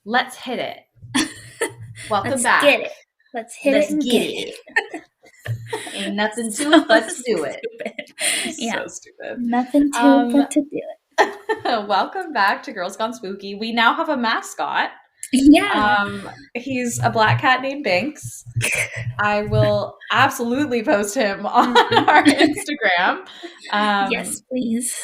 Let's hit it. Welcome Let's back. get it. Let's hit Let's it and get get it. it. Ain't nothing to So it but to do it. stupid. Yeah. So stupid. Nothing to it but to do it. Welcome back to Girls Gone Spooky. We now have a mascot. Yeah. He's a black cat named Binks. I will absolutely post him on our Instagram. Yes, please.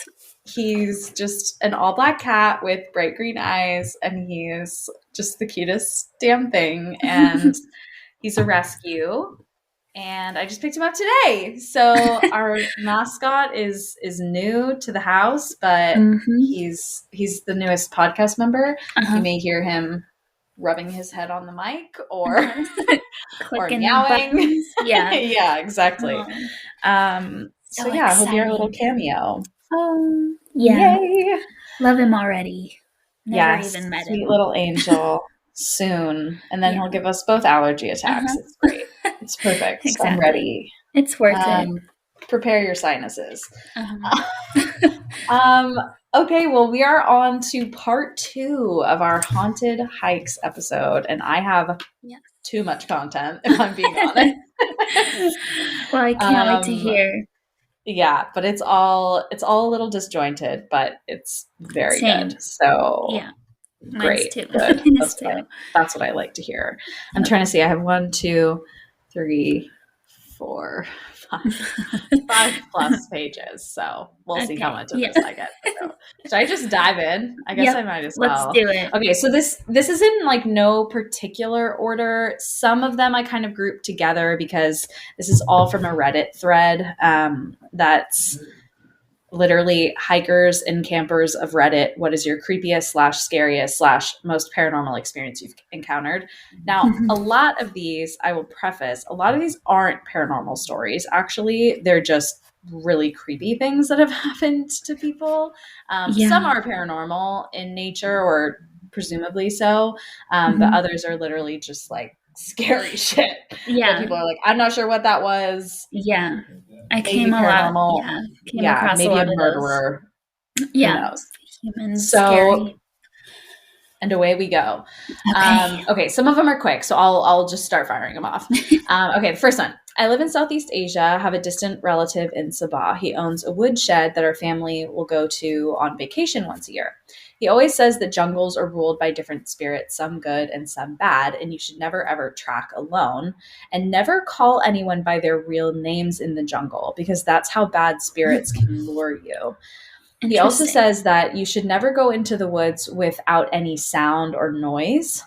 He's just an all black cat with bright green eyes, and he's just the cutest damn thing. And he's a rescue. And I just picked him up today. So our mascot is new to the house, but he's the newest podcast member. You may hear him rubbing his head on the mic or meowing. Yeah. Yeah, exactly. So yeah, I hope you're a little cameo. Yeah. Yay. Love him already. Never even met sweet him. Little angel. Soon. And then he'll give us both allergy attacks. It's great. It's perfect. Exactly. I'm ready. It's worth it. Prepare your sinuses. Okay, well, we are on to part 2 of our haunted hikes episode, and I have too much content, if I'm being honest. Well, I can't wait to hear. Yeah, but it's all a little disjointed, but it's very good. So yeah. Great. Too. Good. That's what I like to hear. I'm trying to see. I have 1, 2, 3, 4, 5 plus pages. So we'll see how much of this I get. So, should I just dive in? I guess I might as well. Let's do it. Okay, so this is in like no particular order. Some of them I kind of grouped together because this is all from a Reddit thread that's literally hikers and campers of Reddit. What is your creepiest / scariest / most paranormal experience you've encountered? Now, a lot of these, I will preface, a lot of these aren't paranormal stories. Actually, they're just really creepy things that have happened to people. Some are paranormal in nature or presumably so, but others are literally just like scary shit. Yeah. People are like, I'm not sure what that was. Yeah. I came paranormal. across maybe a murderer. Yeah. Who knows? Humans. So, scary. And away we go. Okay. Okay, some of them are quick, so I'll just start firing them off. Okay, the first one. I live in Southeast Asia, have a distant relative in Sabah. He owns a wood shed that our family will go to on vacation once a year. He always says that jungles are ruled by different spirits, some good and some bad, and you should never ever track alone, and never call anyone by their real names in the jungle, because that's how bad spirits can lure you. He also says that you should never go into the woods without any sound or noise.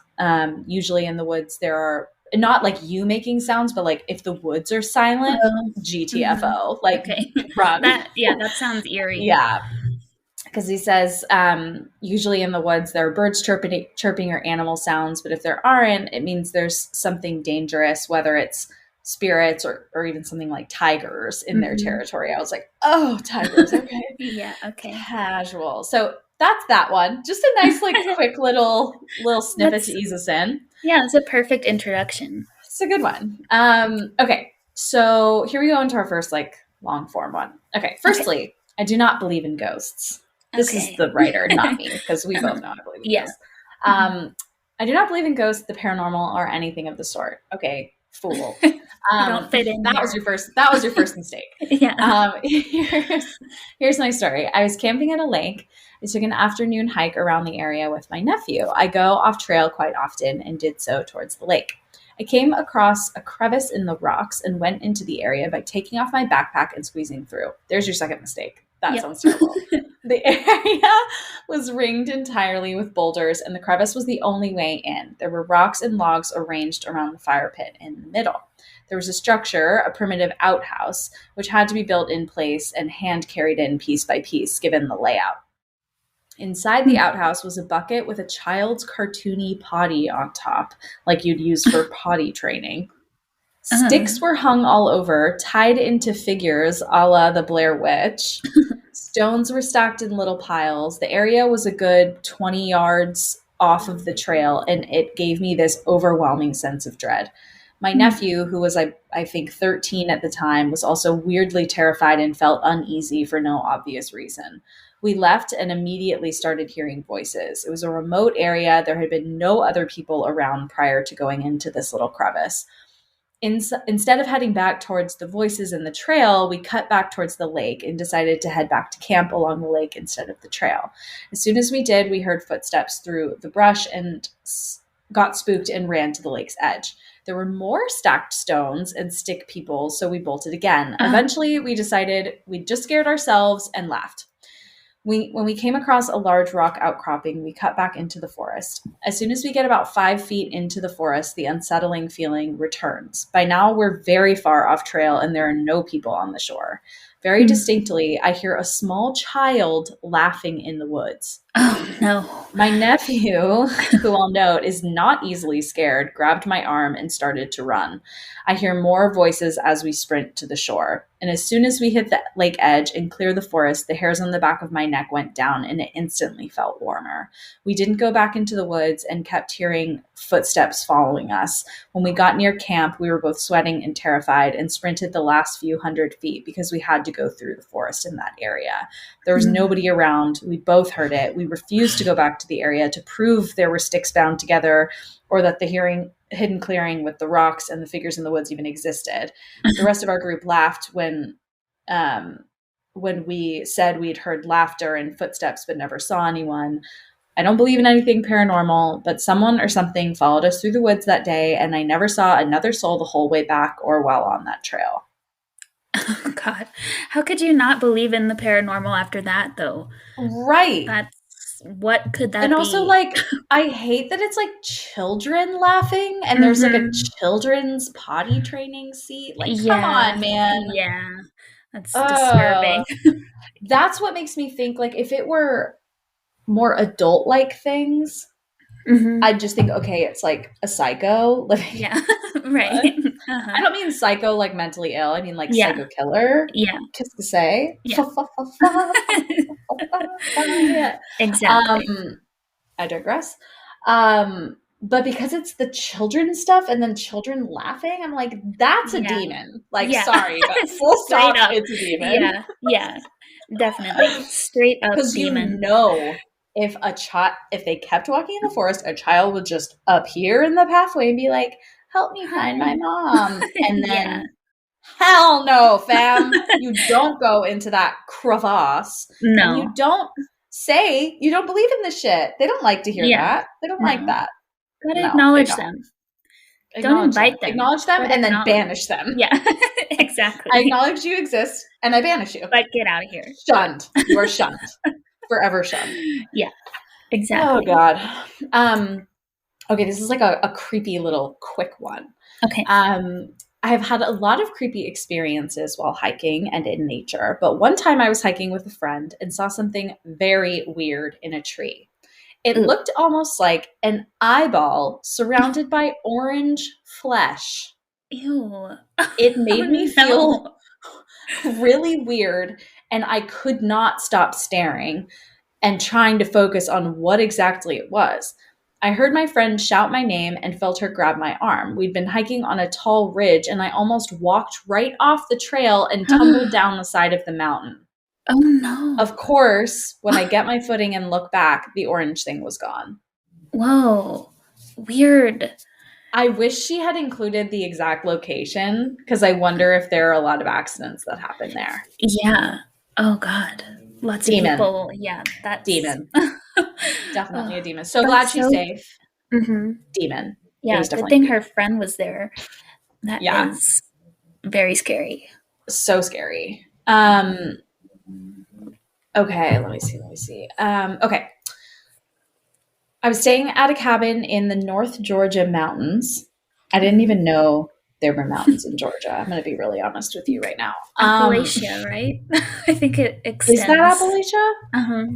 Usually in the woods there are not like you making sounds, but like if the woods are silent, GTFO, like run. That sounds eerie. Yeah. Because he says usually in the woods there are birds chirping or animal sounds, but if there aren't, it means there's something dangerous, whether it's spirits or even something like tigers in their territory. I was like, oh, tigers, okay. Yeah, okay. Casual. So that's that one. Just a nice, like, quick little snippet to ease us in. Yeah, it's a perfect introduction. It's a good one. Okay, so here we go into our first, like, long form one. Okay, firstly, I do not believe in ghosts. This is the writer, not me, because we both know I believe in ghosts. I do not believe in ghosts, the paranormal, or anything of the sort. Okay, fool. Don't fit in. That was your first mistake. Yeah. Here's my story. I was camping at a lake. I took an afternoon hike around the area with my nephew. I go off trail quite often and did so towards the lake. I came across a crevice in the rocks and went into the area by taking off my backpack and squeezing through. There's your second mistake. That sounds terrible. The area was ringed entirely with boulders, and the crevice was the only way in. There were rocks and logs arranged around the fire pit in the middle. There was a structure, a primitive outhouse, which had to be built in place and hand carried in piece by piece, given the layout. Inside the outhouse was a bucket with a child's cartoony potty on top, like you'd use for potty training. Sticks were hung all over, tied into figures a la the Blair Witch. Stones were stacked in little piles. The area was a good 20 yards off of the trail, and it gave me this overwhelming sense of dread. My nephew, who was, I think 13 at the time, was also weirdly terrified and felt uneasy for no obvious reason. We left and immediately started hearing voices. It was a remote area. There had been no other people around prior to going into this little crevice. Instead of heading back towards the voices in the trail, we cut back towards the lake and decided to head back to camp along the lake instead of the trail. As soon as we did, we heard footsteps through the brush and got spooked and ran to the lake's edge. There were more stacked stones and stick people, so we bolted again. Eventually, we decided we'd just scared ourselves and left. When we came across a large rock outcropping, we cut back into the forest. As soon as we get about 5 feet into the forest, the unsettling feeling returns. By now, we're very far off trail and there are no people on the shore. Very distinctly, I hear a small child laughing in the woods. Oh, no. My nephew, who I'll note is not easily scared, grabbed my arm and started to run. I hear more voices as we sprint to the shore. And as soon as we hit the lake edge and clear the forest, the hairs on the back of my neck went down and it instantly felt warmer. We didn't go back into the woods and kept hearing footsteps following us. When we got near camp, we were both sweating and terrified and sprinted the last few 100 feet because we had to go through the forest in that area. There was nobody around. We both heard it. We refused to go back to the area to prove there were sticks bound together or that the hidden clearing with the rocks and the figures in the woods even existed. The rest of our group laughed when we said we'd heard laughter and footsteps but never saw anyone. I don't believe in anything paranormal, but someone or something followed us through the woods that day, and I never saw another soul the whole way back or while on that trail. Oh, God. How could you not believe in the paranormal after that, though? Right. What could that be? And also, like, I hate that it's, like, children laughing, and there's, like, a children's potty training seat. Like, come on, man. Yeah. That's disturbing. That's what makes me think, like, if it were more adult-like things, I'd just think, okay, it's, like, a psycho. Like, yeah, right. I don't mean psycho, like, mentally ill. I mean, like, psycho killer. Yeah. Kiss to say. Yeah. Exactly. I digress. But because it's the children stuff and then children laughing, I'm like, that's a demon. Like, sorry, but full stop, it's a demon. Yeah, definitely. Straight up demon. You know, if they kept walking in the forest, a child would just appear in the pathway and be like, help me find my mom. And then, hell no, fam. You don't go into that crevasse. No. And you don't say, you don't believe in this shit. They don't like to hear that. They don't like that. Gotta acknowledge them. Don't invite them. Acknowledge them and then banish them. Yeah, exactly. I acknowledge you exist and I banish you. But get out of here. Shunned. You are shunned. Forever shunned. Yeah, exactly. Oh, God. Okay, this is like a creepy little quick one. Okay. I have had a lot of creepy experiences while hiking and in nature, but one time I was hiking with a friend and saw something very weird in a tree. It looked almost like an eyeball surrounded by orange flesh. Ew. It made me feel really weird, and I could not stop staring and trying to focus on what exactly it was. I heard my friend shout my name and felt her grab my arm. We'd been hiking on a tall ridge, and I almost walked right off the trail and tumbled down the side of the mountain. Oh, no. Of course, when I get my footing and look back, the orange thing was gone. Whoa. Weird. I wish she had included the exact location, because I wonder if there are a lot of accidents that happen there. Yeah. Oh, God. Lots of people. Yeah, that's... Demon. Definitely a demon. So glad she's safe. Demon. Yeah, good thing her friend was there. That is very scary. So scary. Okay, let me see. Okay. I was staying at a cabin in the North Georgia mountains. I didn't even know there were mountains in Georgia. I'm going to be really honest with you right now. Appalachia, right? I think it extends. Is that Appalachia? Uh-huh.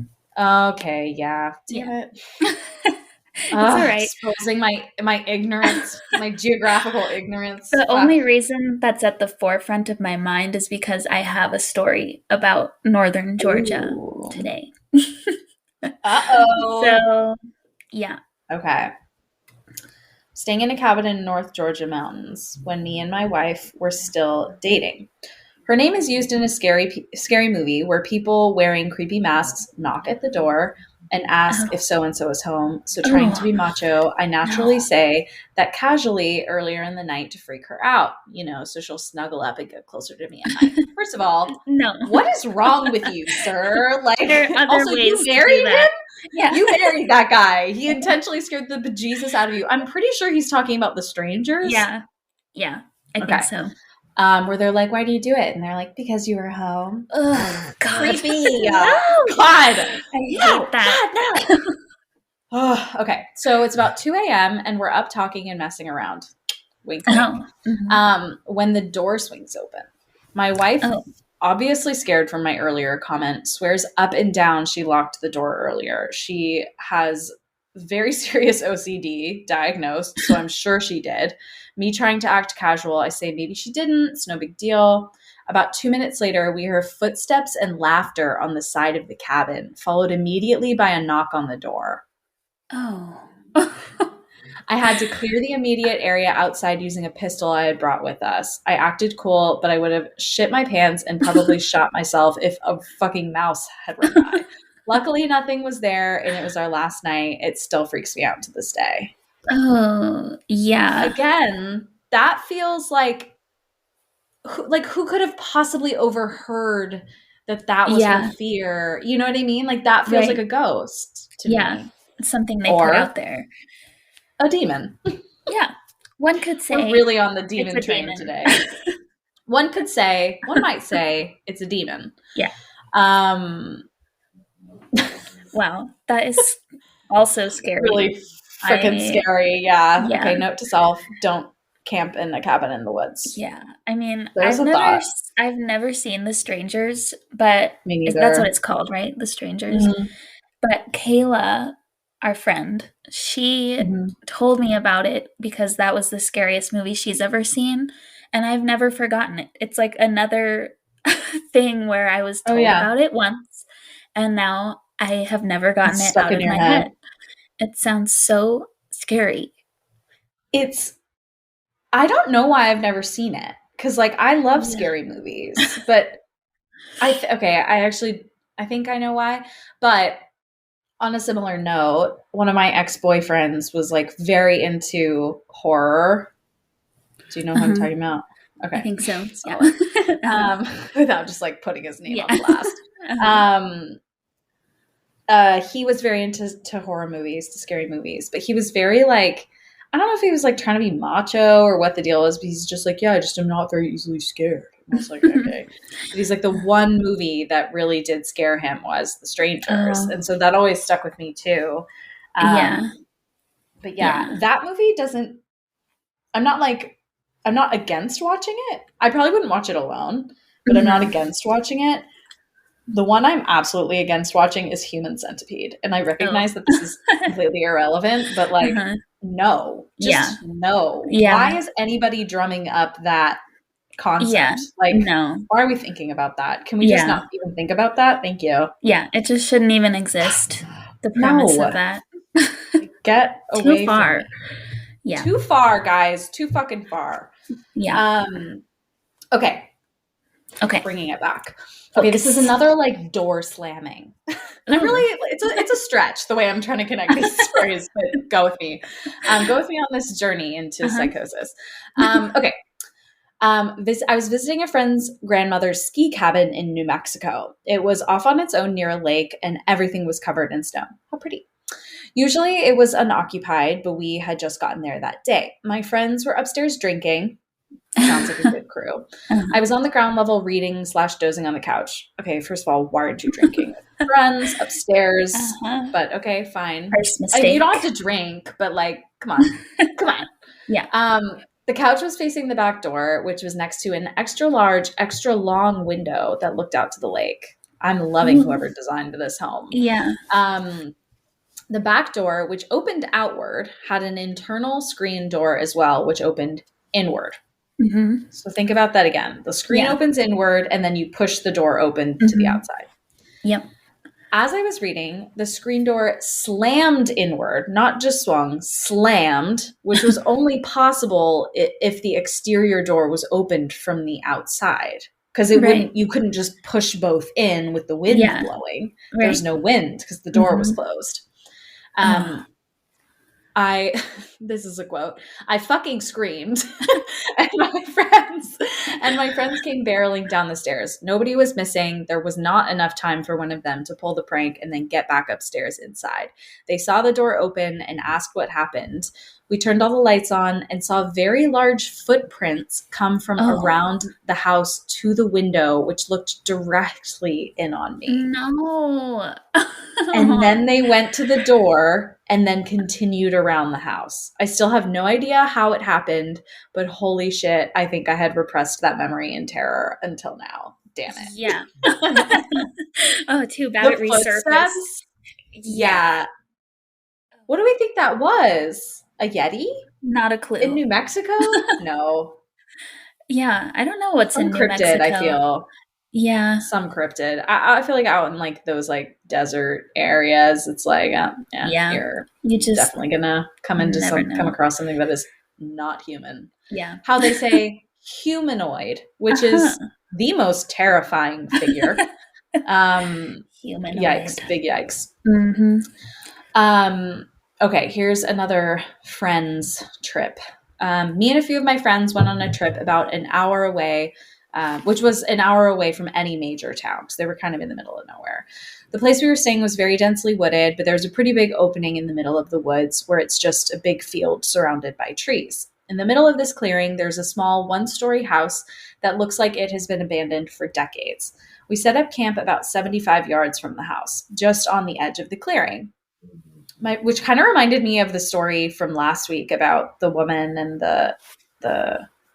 Okay, yeah. Damn it. It's all right. Exposing my ignorance, my geographical ignorance. The only reason that's at the forefront of my mind is because I have a story about northern Georgia today. Uh-oh. So, yeah. Okay. staying in a cabin in North Georgia mountains when me and my wife were still dating. Her name is used in a scary movie where people wearing creepy masks knock at the door and ask Oh, if so and so is home. So, trying to be macho, I naturally no. say that casually earlier in the night to freak her out, so she'll snuggle up and get closer to me at night. First of all, No. what is wrong with you, sir? Like, There are other also, you ways to do married him? that. Yeah. You married that guy. He intentionally scared the bejesus out of you. I'm pretty sure he's talking about The Strangers. Yeah. Yeah. I Okay. think so. Where they're like, why do you do it? And they're like, because you were home. Oh, God. Creepy. No. God. I hate that. God, no. Oh, okay. So it's about 2 a.m. and we're up talking and messing around. Wink, wink. Oh. Mhm. When the door swings open. My wife, obviously scared from my earlier comment, swears up and down she locked the door earlier. She has very serious OCD diagnosed, so I'm sure she did. Me trying to act casual, I say maybe she didn't. It's no big deal. About 2 minutes later, we hear footsteps and laughter on the side of the cabin, followed immediately by a knock on the door. Oh. I had to clear the immediate area outside using a pistol I had brought with us. I acted cool, but I would have shit my pants and probably shot myself if a fucking mouse had run by. Luckily, nothing was there, and it was our last night. It still freaks me out to this day. Oh, yeah. Again, that feels like who could have possibly overheard that was her fear? You know what I mean? Like, that feels like a ghost to me. It's something they put out there. A demon. Yeah. One could say. We're really on the demon train demon. today. One might say it's a demon. Yeah. Wow. That is also scary. Really freaking scary. Yeah. Okay, note to self, don't camp in a cabin in the woods. Yeah. I mean, There's I've never seen The Strangers, but me neither. That's what it's called, right? The Strangers. Mm-hmm. But Kayla, our friend, she told me about it because that was the scariest movie she's ever seen, and I've never forgotten it. It's like another thing where I was told about it once, and now I have never gotten it out of my head. It sounds so scary. I don't know why I've never seen it, because like I love scary movies, but I think I know why, but on a similar note, one of my ex-boyfriends was like very into horror. Do you know who I'm talking about? Okay. I think so. Yeah. Without just like putting his name on blast. He was very into horror movies, to scary movies, but he was very like, I don't know if he was like trying to be macho or what the deal is, but he's just like, yeah, I just am not very easily scared. And I was like, okay. But he's like, the one movie that really did scare him was The Strangers. And so that always stuck with me too. But that movie I'm not against watching it. I probably wouldn't watch it alone, but I'm not against watching it. The one I'm absolutely against watching is Human Centipede. And I recognize that this is completely irrelevant, but like, no. Just no. Yeah. Why is anybody drumming up that concept? Yeah. Like, no. Why are we thinking about that? Can we just not even think about that? Thank you. Yeah, it just shouldn't even exist. The premise of that. Get away too far. Yeah. Too far, guys. Too fucking far. Yeah. Okay. Bringing it back. Okay, this is another like door slamming. And I really, it's a stretch the way I'm trying to connect these stories, but go with me. Go with me on this journey into psychosis. Okay. I was visiting a friend's grandmother's ski cabin in New Mexico. It was off on its own near a lake, and everything was covered in snow. How pretty. Usually it was unoccupied, but we had just gotten there that day. My friends were upstairs drinking. Sounds like a good crew. I was on the ground level reading / dozing on the couch. Okay, first of all, why aren't you drinking? Friends upstairs, but okay, fine. First mistake. You don't have to drink, but like, come on, come on. Yeah. The couch was facing the back door, which was next to an extra large, extra long window that looked out to the lake. I'm loving whoever designed this home. Yeah. The back door, which opened outward, had an internal screen door as well, which opened inward. Mm-hmm. So think about that again. The screen opens inward, and then you push the door open to the outside. Yep. As I was reading, the screen door slammed inward, not just swung, slammed, which was only possible if the exterior door was opened from the outside. Because Right. you couldn't just push both in with the wind Yeah. blowing. There was Right. no wind because the door was Mhm. closed. Oh. Um, I this is a quote. I fucking screamed. and my friends came barreling down the stairs. Nobody was missing. There was not enough time for one of them to pull the prank and then get back upstairs inside. They saw the door open and asked what happened. We turned all the lights on and saw very large footprints come from Oh. around the house to the window, which looked directly in on me. No. And then they went to the door and then continued around the house. I still have no idea how it happened, but holy shit, I think I had repressed that memory in terror until now. Damn it. Yeah. Oh, too bad it The resurfaced. footsteps? Yeah. Yeah. What do we think that was? A Yeti? Not a In clue. New Mexico? No. Yeah, I don't know what's in Some New cryptid, I Mexico. feel. Yeah. Some cryptid. I feel like out in like those like desert areas, it's like, yeah, Yeah. you're You just definitely gonna never come know. across something that is not human. Yeah. How they say humanoid, which Uh-huh. is the most terrifying figure. Humanoid. Yikes, big yikes. Mhm. Um, okay, here's another friends trip. Me and a few of my friends went on a trip about an hour away, which was an hour away from any major town because they were kind of in the middle of nowhere. The place we were staying was very densely wooded, but there was a pretty big opening in the middle of the woods where it's just a big field surrounded by trees. In the middle of this clearing, there's a small one-story house that looks like it has been abandoned for decades. We set up camp about 75 yards from the house, just on the edge of the clearing. Which kind of reminded me of the story from last week about the woman and the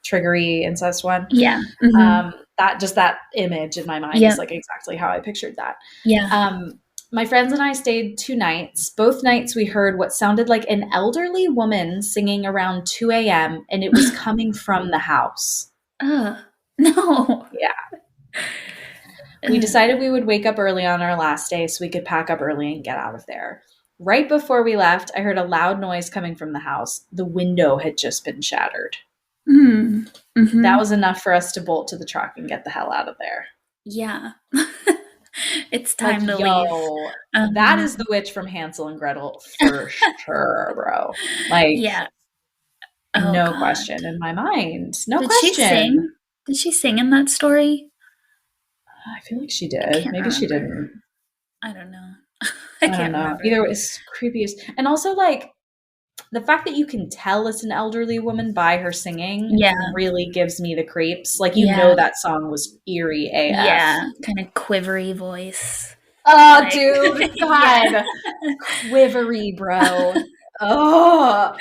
triggery incest one. Yeah. Mhm. That just that image in my mind is Yep. like exactly how I pictured that. Yeah. My friends and I stayed 2 nights. Both nights we heard what sounded like an elderly woman singing around 2 a.m. and it was coming from the house. Ugh. No. Yeah. We Ugh. decided we would wake up early on our last day so we could pack up early and get out of there. Right before we left, I heard a loud noise coming from the house. The window had just been shattered. Mm. That Mhm. was enough for us to bolt to the truck and get the hell out of there. Yeah. It's Like, time to leave. yo, that is the witch from Hansel and Gretel for sure, bro. Like, Yeah. Oh no god. question in my mind. No Did she question. sing? Did she sing in that story? I feel like she I did. can't Maybe she remember. didn't. I don't know. I I don't can't know. remember. Either way, it's creepy as. And also, like, the fact that you can tell it's an elderly woman by her singing Yeah. really gives me the creeps. Like, you Yeah. know that song was eerie AF. Yeah. Kind of quivery voice. Oh, Like dude, yeah. God. Quivery, bro. Oh,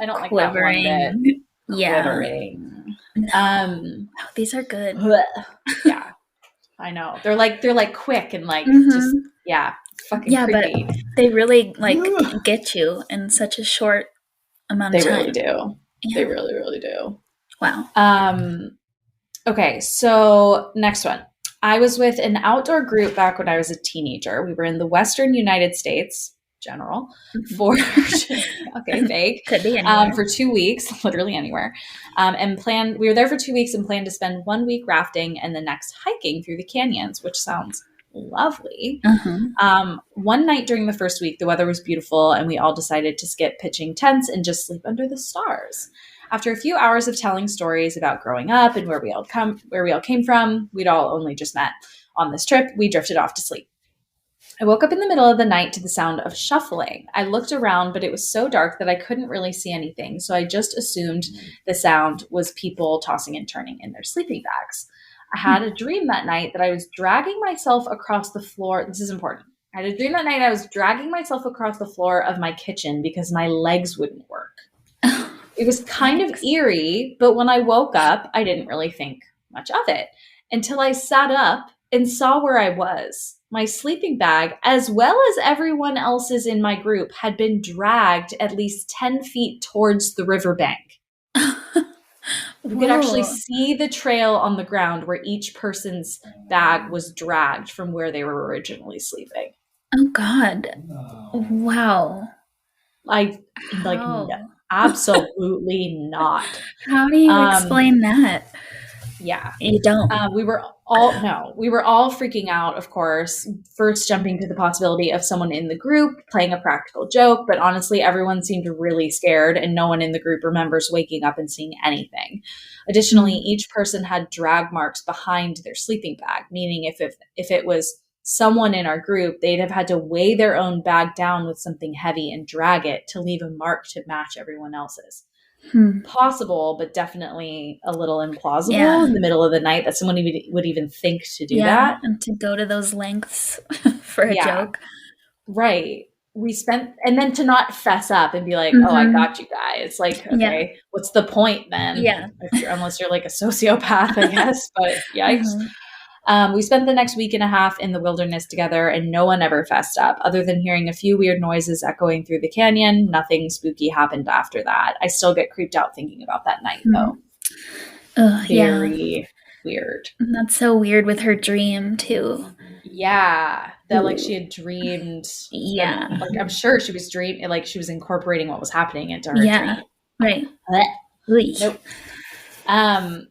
I don't like that one bit. Quivering. Yeah. Quivering. No. Um, Oh, these are good. yeah, I know. They're like quick and like just Mhm. yeah, fucking Yeah, but creepy. they really, like, get you in such a short amount of They time. really do. They Yeah. really, really do. Wow. Okay, so next one. I was with an outdoor group back when I was a teenager. We were in the Western United States, general, Mhm. for okay, vague, Could be anywhere. for 2 weeks, literally anywhere, and planned. We were there for 2 weeks and planned to spend 1 week rafting and the next hiking through the canyons, which sounds lovely. Uh-huh. One night during the first week, the weather was beautiful, and we all decided to skip pitching tents and just sleep under the stars. After a few hours of telling stories about growing up and where we all came from, we'd all only just met on this trip, we drifted off to sleep. I woke up in the middle of the night to the sound of shuffling. I looked around, but it was so dark that I couldn't really see anything, so I just assumed the sound was people tossing and turning in their sleeping bags. I had a dream that night that I was dragging myself across the floor. This is important. I had a dream that night I was dragging myself across the floor of my kitchen because my legs wouldn't work. It was kind of Yikes. eerie, but when I woke up, I didn't really think much of it until I sat up and saw where I was. My sleeping bag, as well as everyone else's in my group, had been dragged at least 10 feet towards the riverbank. You could actually Whoa. see the trail on the ground where each person's bag was dragged from where they were originally sleeping. Oh God. Wow. I like How? absolutely not. How do you Um, explain that? yeah. You don't. We were all freaking out, of course, first jumping to the possibility of someone in the group playing a practical joke, but honestly, everyone seemed really scared, and no one in the group remembers waking up and seeing anything. Additionally, Mm. each person had drag marks behind their sleeping bag, meaning if it was someone in our group, they'd have had to weigh their own bag down with something heavy and drag it to leave a mark to match everyone else's. Hmm. Possible, but definitely a little implausible Yeah. in the middle of the night that someone would even think to do Yeah. that. And to go to those lengths for a Yeah, joke. right. And then to not fess up and be like, oh, I Mm-hmm. got you guys. Like, Yeah. okay, what's the point then? Yeah. Unless you're like a sociopath, I guess. But yikes. Uh-huh. We spent the next week and a half in the wilderness together, and no one ever fessed up. Other than hearing a few weird noises echoing through the canyon, nothing spooky happened after that. I still get creeped out thinking about that night, Hmm. though. Yeah. Very weird. That's so weird with her dream too. Yeah, that like she Ooh. had dreamed, and Yeah. like I'm sure she was dreaming, like she was incorporating what was happening into her Yeah. dream. Right. Blech. Oy. Nope. Um,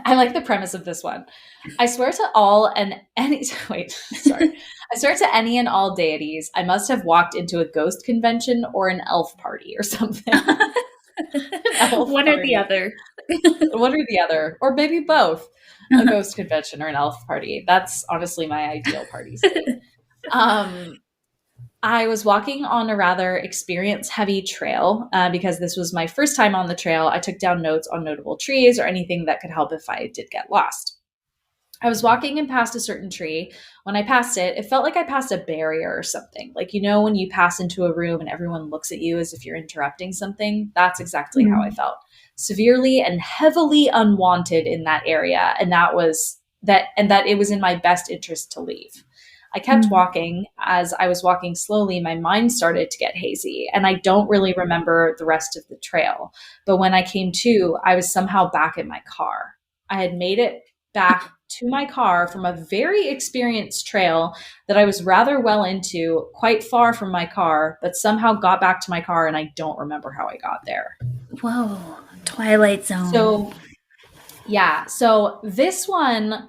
I like the premise of this one. I swear to all and any wait, sorry. I swear to any and all deities, I must have walked into a ghost convention or an elf party or something. An elf One or the party. other. One or the other, or maybe both. A ghost convention or an elf party. That's honestly my ideal party state. Um, I was walking on a rather experience heavy trail because this was my first time on the trail. I took down notes on notable trees or anything that could help if I did get lost. I was walking and past a certain tree. When I passed it, it felt like I passed a barrier or something. Like, you know, when you pass into a room and everyone looks at you as if you're interrupting something? That's exactly how I Mm. felt. Severely and heavily unwanted in that area. And that it was in my best interest to leave. I kept Mm. walking. As I was walking slowly, my mind started to get hazy, and I don't really remember the rest of the trail. But when I came to, I was somehow back in my car. I had made it back to my car from a very experienced trail that I was rather well into, quite far from my car, but somehow got back to my car and I don't remember how I got there. Whoa. Twilight Zone. So, yeah, so this one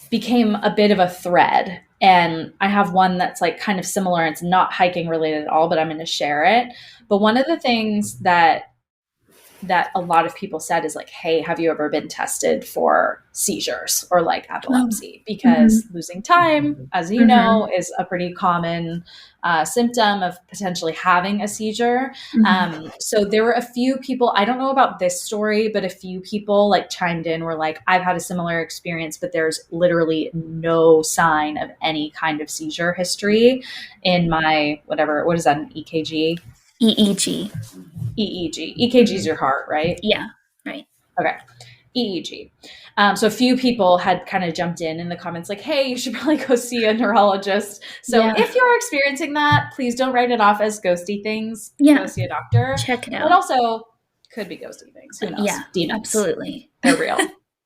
became a bit of a thread. And I have one that's like kind of similar. It's not hiking related at all, but I'm going to share it. But one of the things that a lot of people said is like, hey, have you ever been tested for seizures or like Oh. epilepsy? Mm-hmm. Because losing time, as you Mm-hmm. know, is a pretty common symptom of potentially having a seizure. Mm-hmm. So there were a few people, I don't know about this story, but a few people like chimed in, were like, I've had a similar experience, but there's literally no sign of any kind of seizure history in my whatever, what is that, an EKG? EEG. EEG. EKG is your heart, right? Yeah. Right. Okay. EEG. So a few people had kind of jumped in the comments like, hey, you should probably go see a neurologist. So Yeah. if you're experiencing that, please don't write it off as ghosty things. Yeah. Go see a doctor. Check it But out. also could be ghosty things. Who knows? Yeah. Demons. Absolutely. They're real.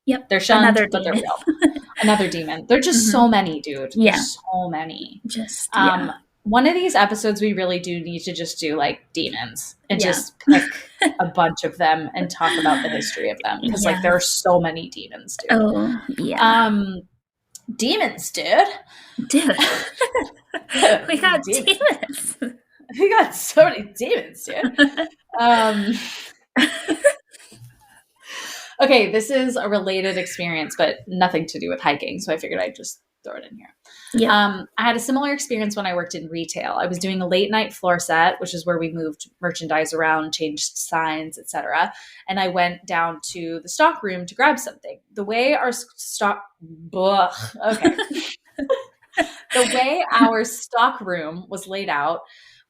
Yep. They're shunned, Another but they're demon. real. Another demon. They're just so many, dude. Yeah. There's so many. Just yeah. One of these episodes, we really do need to just do like demons and Yeah. just pick a bunch of them and talk about the history of them, because like Yeah. there are so many demons, dude. Oh yeah. Demons, dude. Dude. We got Demons. demons. We got so many demons, dude. Okay, this is a related experience, but nothing to do with hiking, so I figured I'd just throw it in here. Yeah. I had a similar experience when I worked in retail. I was doing a late night floor set, which is where we moved merchandise around, changed signs, etc. And I went down to the stock room to grab something. The way our stock room was laid out,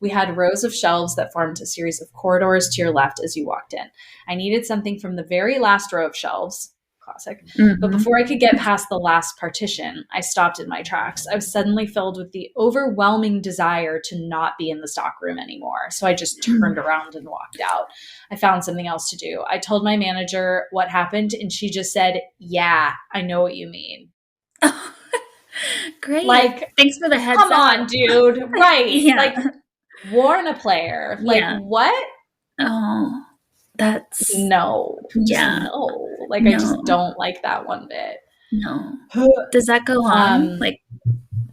we had rows of shelves that formed a series of corridors to your left as you walked in. I needed something from the very last row of shelves. Classic. Mm-hmm. But before I could get past the last partition, I stopped in my tracks. I was suddenly filled with the overwhelming desire to not be in the stock room anymore. So I just turned around and walked out. I found something else to do. I told my manager what happened, and she just said, yeah, I know what you mean. Great. Like, thanks for the heads come up. on, dude. Right. Yeah. Like, warn a player. Like, Yeah. what? Oh, that's No. Just yeah. no. Like, I just No. don't like that one bit. No. Does that go on? Like,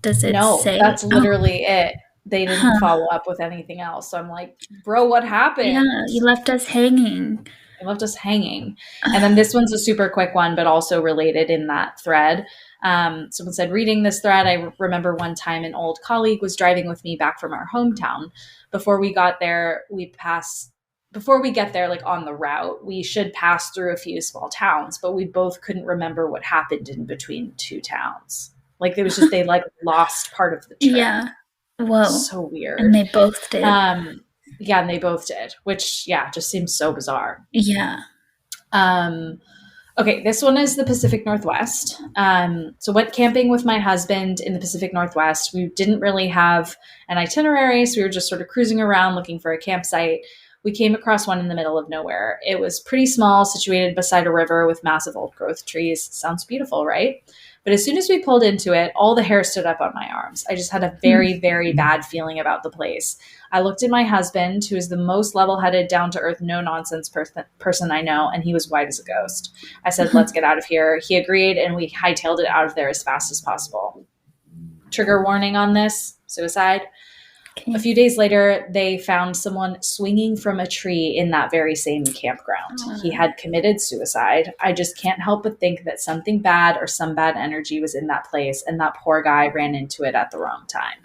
does it No, say? that's literally it. They didn't Huh. follow up with anything else. So I'm like, bro, what happened? Yeah, you left us hanging. They left us hanging. And then this one's a super quick one, but also related in that thread. Someone said, reading this thread, I remember one time an old colleague was driving with me back from our hometown. Before we got there, before we get there, like on the route, we should pass through a few small towns, but we both couldn't remember what happened in between two towns. Like, it was just, they like lost part of the trip. Yeah. Whoa. So weird. And they both did. Yeah, and they both did, which, yeah, just seems so bizarre. Yeah. Okay, this one is the Pacific Northwest. So went camping with my husband in the Pacific Northwest. We didn't really have an itinerary, so we were just sort of cruising around looking for a campsite. We came across one in the middle of nowhere. It was pretty small, situated beside a river with massive old growth trees. Sounds beautiful, right? But as soon as we pulled into it, all the hair stood up on my arms. I just had a very, very bad feeling about the place. I looked at my husband, who is the most level-headed, down-to-earth, no-nonsense person I know, and he was white as a ghost. I said, let's get out of here. He agreed, and we hightailed it out of there as fast as possible. Trigger warning on this, suicide. Okay. A few days later, they found someone swinging from a tree in that very same campground. He had committed suicide. I just can't help but think that something bad or some bad energy was in that place, and that poor guy ran into it at the wrong time.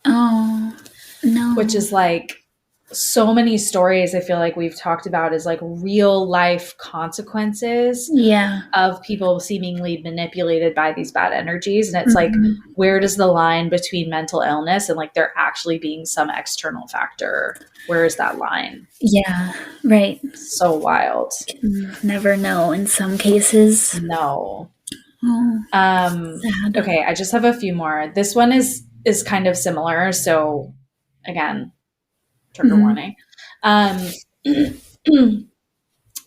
Oh, no. Which is like, so many stories I feel like we've talked about is like real life consequences of people seemingly manipulated by these bad energies. And it's like, where does the line between mental illness and like there actually being some external factor? Where is that line? Yeah, right. So wild. Never know in some cases. No. Oh, sad. Okay, I just have a few more. This one is kind of similar. So again, trigger warning.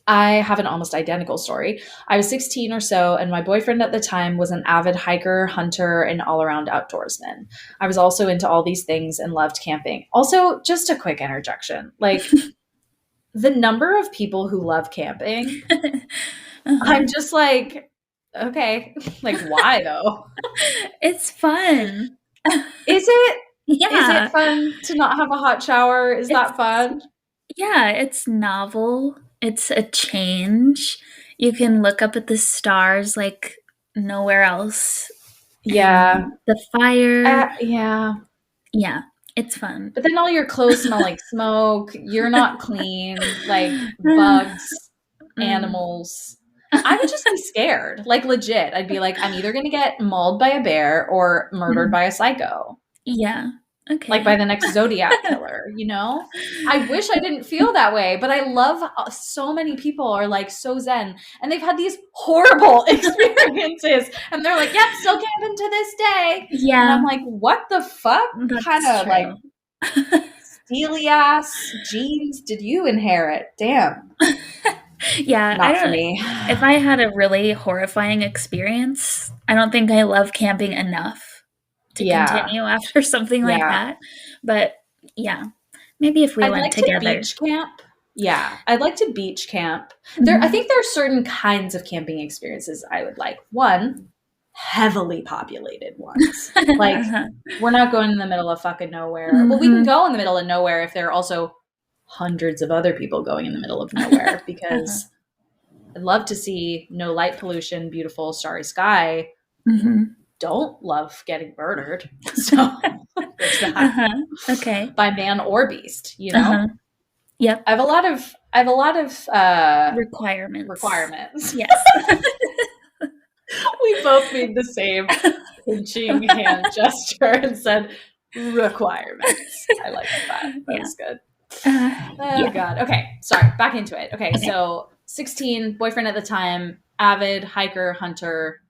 I have an almost identical story. I was 16 or so, and my boyfriend at the time was an avid hiker, hunter, and all-around outdoorsman. I was also into all these things and loved camping. Also, just a quick interjection. Like, the number of people who love camping, I'm just like, okay, like, why though? It's fun. Is it? Yeah. Is it fun to not have a hot shower? Is that fun? Yeah, it's novel. It's a change. You can look up at the stars like nowhere else. Yeah. And the fire. Yeah. Yeah, it's fun. But then all your clothes smell like smoke. You're not clean. Like bugs, animals. I would just be scared. Like legit. I'd be like, I'm either going to get mauled by a bear or murdered by a psycho. Yeah. Okay. Like by the next Zodiac killer, you know? I wish I didn't feel that way, but I love so many people are like so zen and they've had these horrible experiences and they're like, yep, still camping to this day. Yeah. And I'm like, what the fuck kind of like steely ass genes did you inherit? Damn. Yeah. Not for me. If I had a really horrifying experience, I don't think I love camping enough to continue after something like that. But yeah, maybe if we went together. To beach camp. Yeah, I'd like to beach camp. I think there are certain kinds of camping experiences I would like. One, heavily populated ones. Like, we're not going in the middle of fucking nowhere. Well, we can go in the middle of nowhere if there are also hundreds of other people going in the middle of nowhere because I'd love to see no light pollution, beautiful starry sky. Don't love getting murdered. So there's that. Okay. By man or beast, you know? Yep. I have a lot of requirements. Yes. We both made the same pinching hand gesture and said requirements. I like that. That's good. God. Okay. Sorry. Back into it. Okay. So 16, boyfriend at the time, avid hiker, hunter,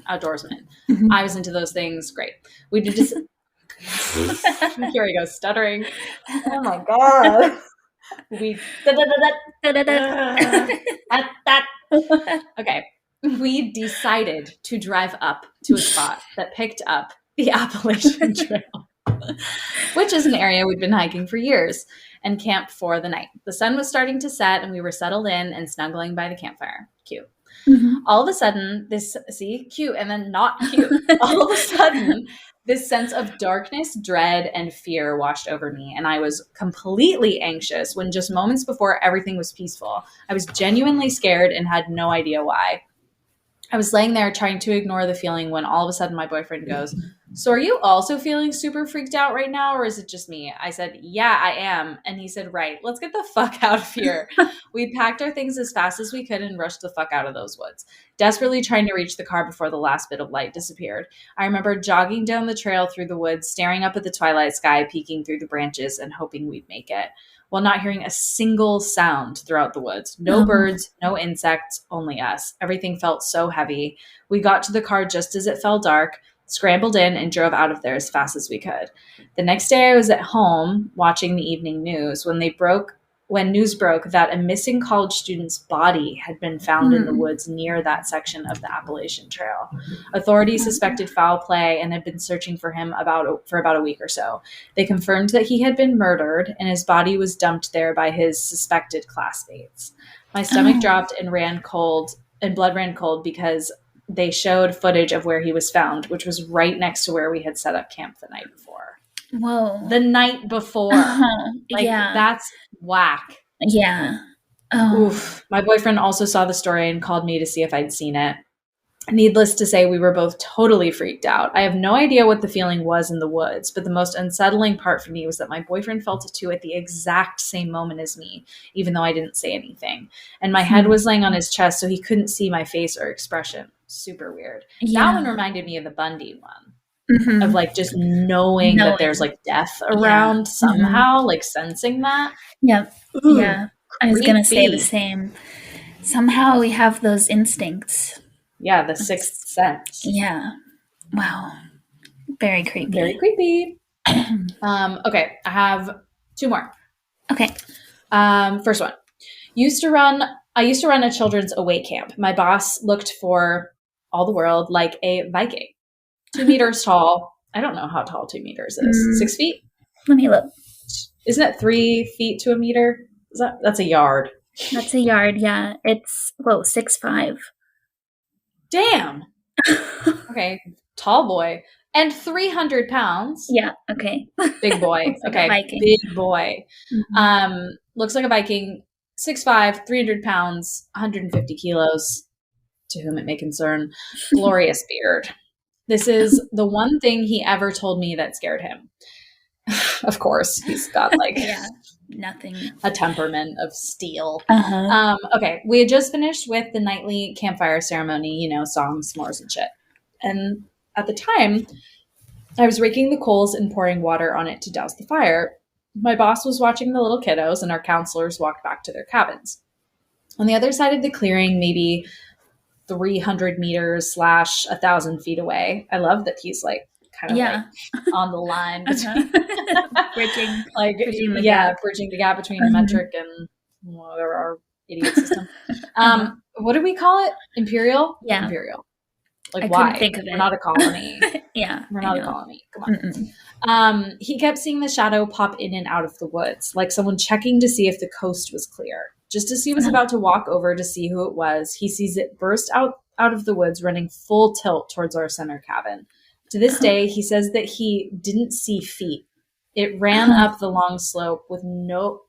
outdoorsman. I was into those things. Great. We did just here he goes stuttering. Oh my god. We okay. we decided to drive up to a spot that picked up the Appalachian Trail, which is an area we'd been hiking for years, and camped for the night. The sun was starting to set, and we were settled in and snuggling by the campfire. Cute. All of a sudden, cute, and then not cute. All of a sudden, this sense of darkness, dread, and fear washed over me, and I was completely anxious when just moments before everything was peaceful. I was genuinely scared and had no idea why. I was laying there trying to ignore the feeling when all of a sudden my boyfriend goes, "So are you also feeling super freaked out right now, or is it just me?" I said, "Yeah, I am." And he said, "Right, let's get the fuck out of here." We packed our things as fast as we could and rushed the fuck out of those woods, desperately trying to reach the car before the last bit of light disappeared. I remember jogging down the trail through the woods, staring up at the twilight sky, peeking through the branches and hoping we'd make it, while not hearing a single sound throughout the woods. No birds, no insects, only us. Everything felt so heavy. We got to the car just as it fell dark, scrambled in, and drove out of there as fast as we could. The next day I was at home watching the evening news when news broke that a missing college student's body had been found in the woods near that section of the Appalachian Trail. Authorities suspected foul play and had been searching for him for about a week or so. They confirmed that he had been murdered and his body was dumped there by his suspected classmates. My stomach dropped and blood ran cold because they showed footage of where he was found, which was right next to where we had set up camp the night before. Whoa. The night before. That's whack. Yeah. Oof. My boyfriend also saw the story and called me to see if I'd seen it. Needless to say, we were both totally freaked out. I have no idea what the feeling was in the woods, but the most unsettling part for me was that my boyfriend felt it too at the exact same moment as me, even though I didn't say anything. And my head was laying on his chest, so he couldn't see my face or expression. Super weird. Yeah. That one reminded me of the Bundy one. Of just knowing that there's death around somehow, sensing that. Yeah. Ooh, yeah. I was going to say the same. Somehow we have those instincts. Yeah. The sixth sense. Yeah. Wow. Very creepy. Very creepy. Okay. I have two more. Okay. First one. I used to run a children's away camp. My boss looked for all the world like a Viking. 2 meters tall. I don't know how tall 2 meters is. 6 feet? Let me look. Isn't it 3 feet to a meter? That's a yard. That's a yard, yeah. It's 6'5". Damn. Okay. Tall boy. And 300 pounds. Yeah, okay. Big boy. Okay. Big boy. Looks like a Viking. 6'5", 300 pounds, 150 kilos, to whom it may concern. Glorious beard. This is the one thing he ever told me that scared him. Of course, he's got nothing. A temperament of steel. Uh-huh. Okay, we had just finished with the nightly campfire ceremony, songs, s'mores, and shit. And at the time, I was raking the coals and pouring water on it to douse the fire. My boss was watching the little kiddos, and our counselors walked back to their cabins. On the other side of the clearing, maybe 300 meters / 1,000 feet away. I love that he's kind of on the line between bridging the gap between metric and our idiot system. What do we call it? Imperial? Yeah. Imperial. I why? Couldn't think of it. We're not a colony. Yeah. We're not a colony. Come on. He kept seeing the shadow pop in and out of the woods, like someone checking to see if the coast was clear. Just as he was about to walk over to see who it was, he sees it burst out of the woods, running full tilt towards our center cabin. To this day, he says that he didn't see feet. It ran up the long slope with no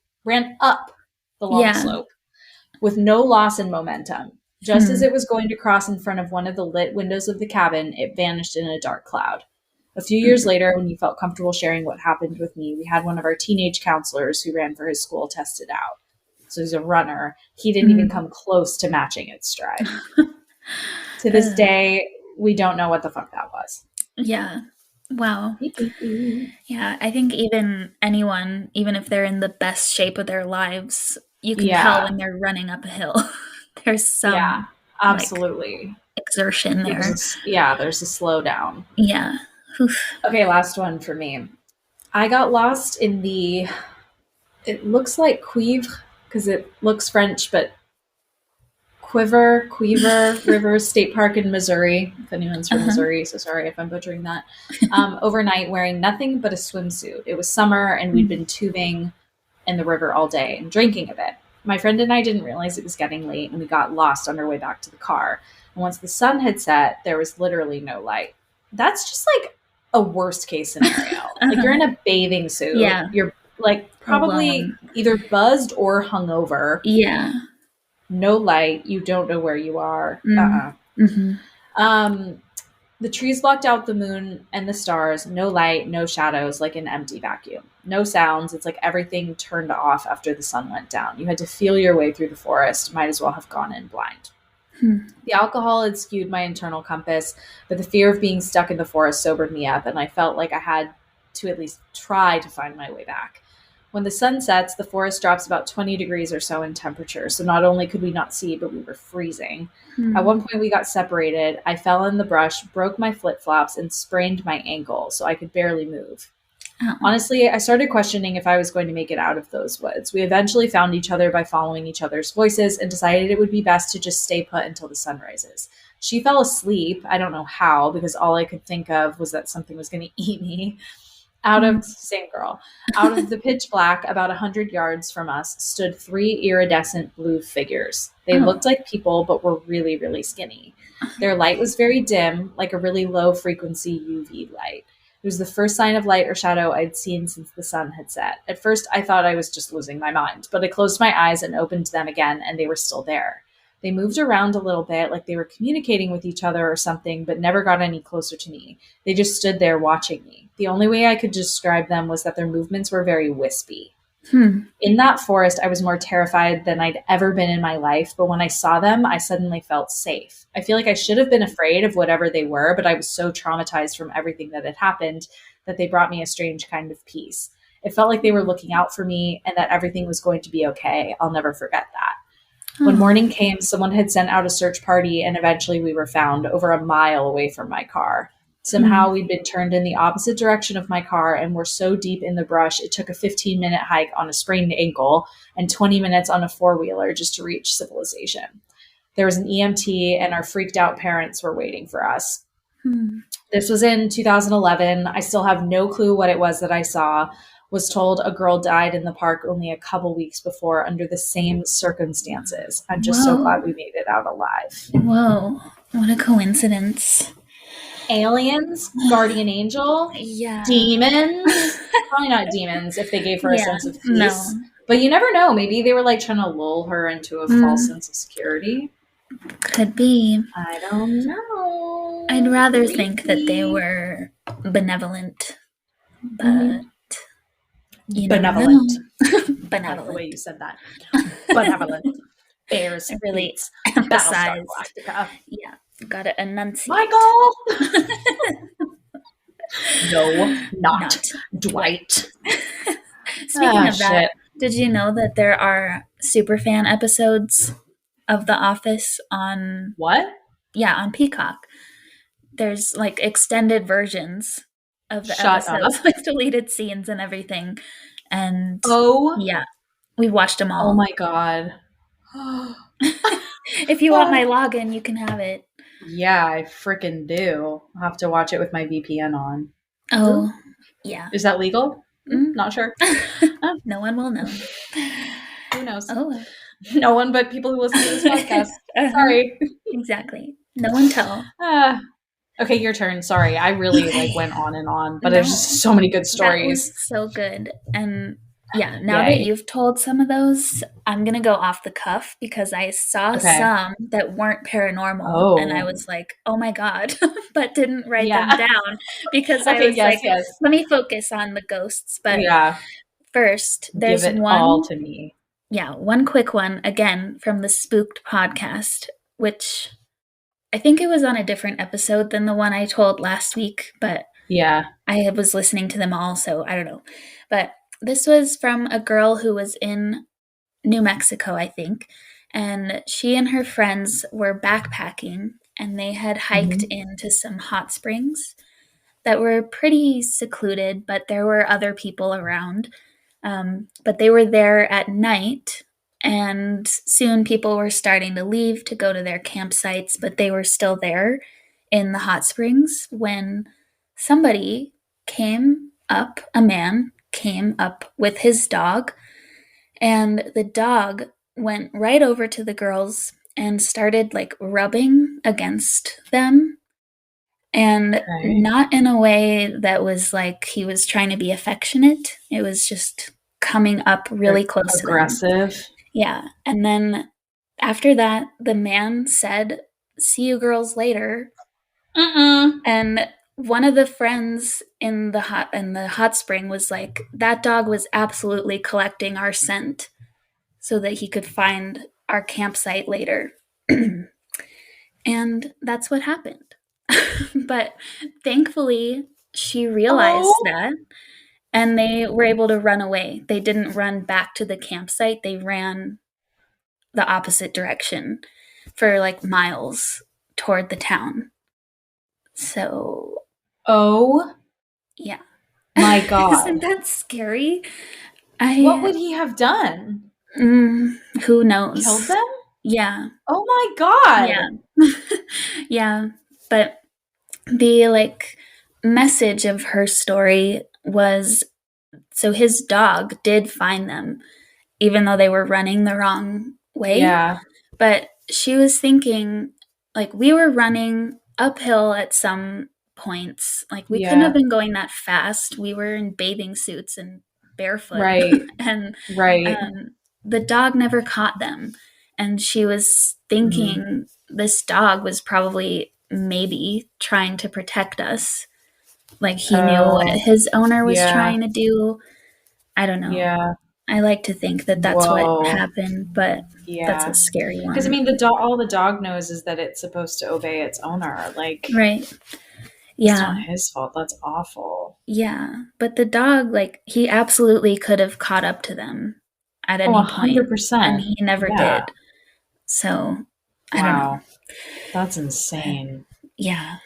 loss in momentum. Just as it was going to cross in front of one of the lit windows of the cabin, it vanished in a dark cloud. A few years later, when he felt comfortable sharing what happened with me, we had one of our teenage counselors who ran for his school test it out. So he's a runner. He didn't even come close to matching its stride. To this day, we don't know what the fuck that was. Yeah. Wow. Yeah, I think even anyone, even if they're in the best shape of their lives, you can tell when they're running up a hill. There's some absolutely exertion there. There's a slowdown. Yeah. Oof. Okay, last one for me. I got lost in it looks like Cuivre, because it looks French, but Quever River State Park in Missouri. If anyone's from Missouri, so sorry if I'm butchering that. Overnight, wearing nothing but a swimsuit. It was summer, and we'd been tubing in the river all day and drinking a bit. My friend and I didn't realize it was getting late, and we got lost on our way back to the car. And once the sun had set, there was literally no light. That's just like a worst case scenario. Like you're in a bathing suit. Yeah. You're like probably Alone. either buzzed or hungover. Yeah. No light. You don't know where you are. Mm-hmm. The trees blocked out the moon and the stars. No light, no shadows, like an empty vacuum. No sounds. It's like everything turned off after the sun went down. You had to feel your way through the forest. Might as well have gone in blind. The alcohol had skewed my internal compass, but the fear of being stuck in the forest sobered me up, and I felt like I had to at least try to find my way back. When the sun sets, the forest drops about 20 degrees or so in temperature, so not only could we not see, but we were freezing. At one point, we got separated. I fell in the brush, broke my flip-flops, and sprained my ankle, so I could barely move. Honestly, I started questioning if I was going to make it out of those woods. We eventually found each other by following each other's voices and decided it would be best to just stay put until the sun rises. She fell asleep. I don't know how, because all I could think of was that something was going to eat me. Out of the pitch black, about 100 yards from us, stood 3 iridescent blue figures. They looked like people, but were really, really skinny. Their light was very dim, like a really low frequency UV light. It was the first sign of light or shadow I'd seen since the sun had set. At first, I thought I was just losing my mind, but I closed my eyes and opened them again, and they were still there. They moved around a little bit, like they were communicating with each other or something, but never got any closer to me. They just stood there watching me. The only way I could describe them was that their movements were very wispy. In that forest, I was more terrified than I'd ever been in my life, but when I saw them, I suddenly felt safe. I feel like I should have been afraid of whatever they were, but I was so traumatized from everything that had happened that they brought me a strange kind of peace. It felt like they were looking out for me and that everything was going to be okay. I'll never forget that. When morning came, someone had sent out a search party, and eventually we were found over a mile away from my car. Somehow we'd been turned in the opposite direction of my car and were so deep in the brush, it took a 15-minute hike on a sprained ankle and 20 minutes on a four-wheeler just to reach civilization. There was an EMT, and our freaked out parents were waiting for us. This was in 2011. I still have no clue what it was that I saw. Was told a girl died in the park only a couple weeks before under the same circumstances. I'm just so glad we made it out alive. Whoa, what a coincidence. Aliens, guardian angel, demons. Probably not demons if they gave her a sense of peace. No. But you never know. Maybe they were like trying to lull her into a false sense of security. Could be. I don't know. I'd rather think that they were benevolent, but benevolent. Benevolent. The way you said that. Benevolent. Bears. I really emphasize. Yeah. Gotta enunciate. Michael! No, not Dwight. Speaking of that, did you know that there are superfan episodes of The Office on... What? Yeah, on Peacock. There's like extended versions of the episodes with deleted scenes and everything. And yeah, we watched them all. Oh my God. If you want my login, you can have it. Yeah, I freaking do. I'll have to watch it with my VPN on. Oh, yeah. Is that legal? Not sure. No one will know. Who knows? Oh. No one but people who listen to this podcast. Sorry. Exactly. No one tell. Okay, your turn. Sorry. I really went on and on, but there's just so many good stories. That was so good. And yeah, now that you've told some of those, I'm going to go off the cuff because I saw some that weren't paranormal and I was like, oh my God, but didn't write them down because I was let me focus on the ghosts. But first, there's Give it all to me. Yeah, one quick one, again, from the Spooked podcast, which I think it was on a different episode than the one I told last week, but I was listening to them all, so I don't know. But this was from a girl who was in New Mexico, I think, and she and her friends were backpacking, and they had hiked into some hot springs that were pretty secluded, but there were other people around. But they were there at night, And soon people were starting to leave to go to their campsites, but they were still there in the hot springs when somebody came up, a man came up with his dog, and the dog went right over to the girls and started like rubbing against them, and Okay. not in a way that was like he was trying to be affectionate. It was just coming up really Very close to them. aggressive. Yeah. And then after that, the man said, "See you girls later." Mm-mm. And one of the friends in the hot spring was like, "That dog was absolutely collecting our scent so that he could find our campsite later." And that's what happened. But thankfully, she realized Oh. that, and they were able to run away. They didn't run back to the campsite, they ran the opposite direction for like miles toward the town. So, Oh yeah. my Isn't God. that scary? What I, would he have done? who Killed knows? them? Yeah, Oh my yeah, God. yeah. But the like message of her story was, so his dog did find them, even though they were running the wrong way. Yeah. But she was thinking, like, we were running uphill at some points. Like, we couldn't have Yeah. been going that fast. We were in bathing suits and barefoot. Right. And Right. the dog never caught them. And she was Mm. thinking this dog was probably maybe trying to protect us. Like, he knew what Oh, his owner was yeah. trying to do. I don't know. Yeah. I like to think that that's what Whoa. happened, but that's a Yeah. scary Because I one. mean, the dog, all the dog knows is that it's supposed to obey its owner. Like, Right. it's not Yeah. his fault. That's awful. Yeah. But the dog, like, he absolutely could have caught up to them at Oh, any point, and 100%. he never Yeah. did. So, I don't know. Wow. That's But insane. yeah,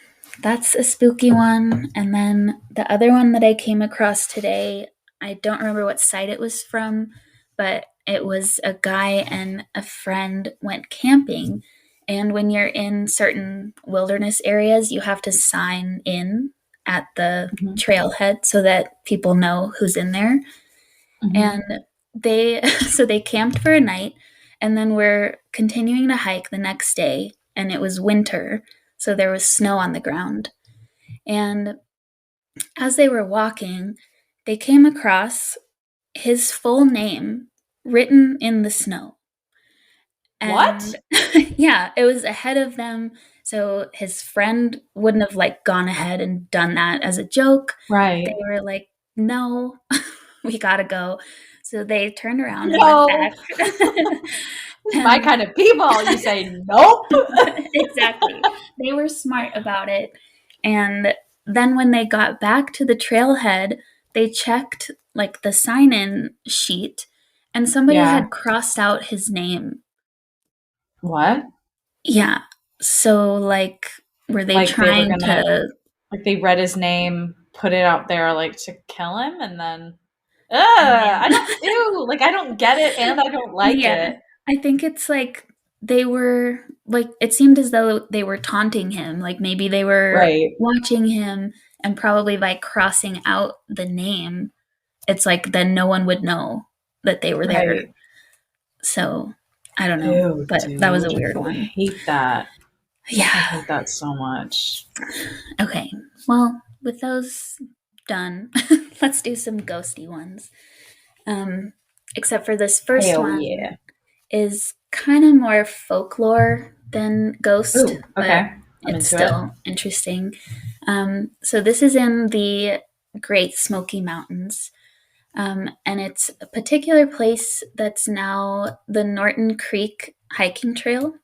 that's a spooky one. And then the other one that I came across today, I don't remember what site it was from, but it was a guy and a friend went camping. And when you're in certain wilderness areas, you have to sign in at the Hmm. trailhead so that people know who's in there. Hmm. And they, so they camped for a night, and then we're continuing to hike the next day, and it was winter, so there was snow on the ground. And as they were walking, they came across his full name written in the snow. And What? yeah, it was ahead of them. So his friend wouldn't have like gone ahead and done that as a joke. They Right. were like, "No, we gotta go." So they turned around and went No. back. My And kind of people. You say nope. exactly. They were smart about it. And then when they got back to the trailhead, they checked like the sign in sheet, and somebody Yeah. had crossed out his name. What? Yeah. So, like, were they Like they were trying gonna, to? like they read his name, put it out there, like to kill him, and then, Yeah. I don't, ew, like I don't get it, and I don't like Yeah. it. I think it's like they were like, it seemed as though they were taunting him. Like maybe they were Right. watching him, and probably by crossing out the name, it's like then no one would know that they were there. Right. So I don't know, Ew, but that was a dude. weird I one. hate that. I Yeah. hate that so much. Okay. Well, with those done, let's do some ghosty ones. Um, except for this first Hell one yeah. is kind of more folklore than ghost, Ooh, but okay. I'm it's into it. still interesting. So this is in the Great Smoky Mountains. And it's a particular place that's now the Norton Creek hiking trail.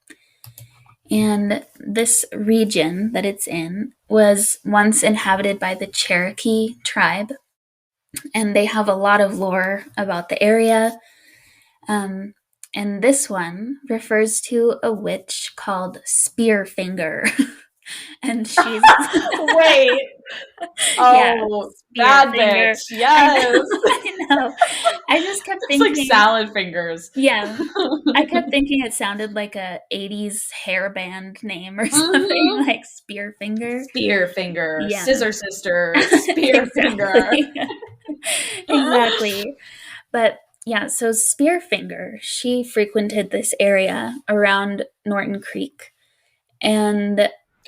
And this region that it's in was once inhabited by the Cherokee tribe, and they have a lot of lore about the area. Um, and this one refers to a witch called Spearfinger. And she's, Wait. yeah, Oh, bad Spearfinger. bitch. I Yes. know, I know. I just kept It's like thinking, salad fingers. yeah, I kept thinking it sounded like a 80s hair band name or something, Mhm. like Spearfinger. Spear finger, Yeah. scissor sister, spear finger. Exactly. Exactly. But yeah, so Spearfinger, she frequented this area around Norton Creek, and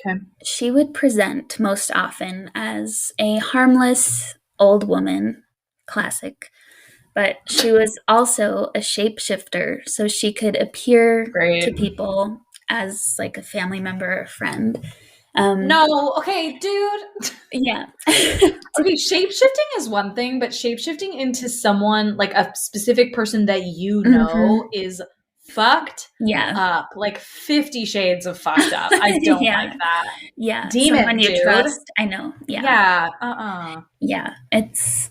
Okay. she would present most often as a harmless old woman, classic, but she was also a shapeshifter, so she could appear to Great. people as like a family member or a friend. No, okay, dude. Yeah. Okay, shapeshifting is one thing, but shapeshifting into someone, like a specific person that you know, Mhm. is fucked Yeah. up. Like 50 shades of fucked up. I don't like Yeah. that. Yeah. Demon, Someone you dude. trust. I know. Yeah. Yeah, uh-uh. Yeah. It's,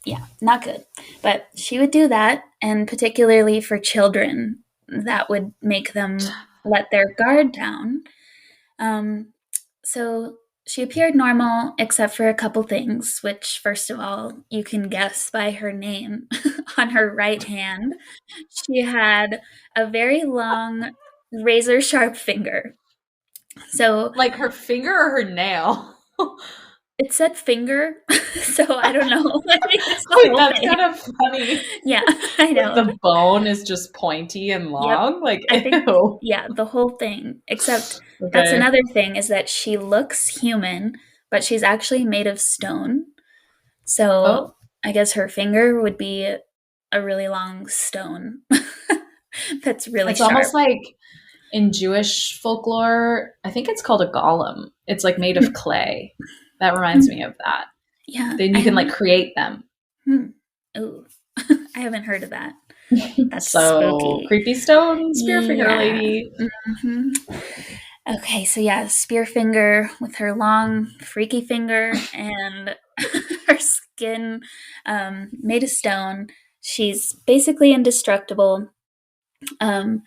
yeah, not good. But she would do that, and particularly for children, that would make them let their guard down. Um, so she appeared normal except for a couple things, which, first of all, you can guess by her name. On her right hand, she had a very long, razor sharp finger. So Like her finger or her nail? it said finger, so I don't know. I think it's the Wait, whole that's thing. kind of funny. Yeah, I Like know. the bone is just pointy and Yep. long? Like, I think, ew. yeah, the whole thing. Except that's Okay. another thing, is that she looks human, but she's actually made of stone. Oh, So I guess her finger would be a really long stone that's really it's sharp. almost like in Jewish folklore, I think it's called a golem. It's like made of clay. That reminds me of that. Yeah, Then I you can like haven't. create them. Ooh, I haven't heard of that. That's So spooky. creepy stone spearfinger Yeah. lady. hmm Okay, so yeah, Spearfinger with her long, freaky finger and her skin made of stone. She's basically indestructible. Um,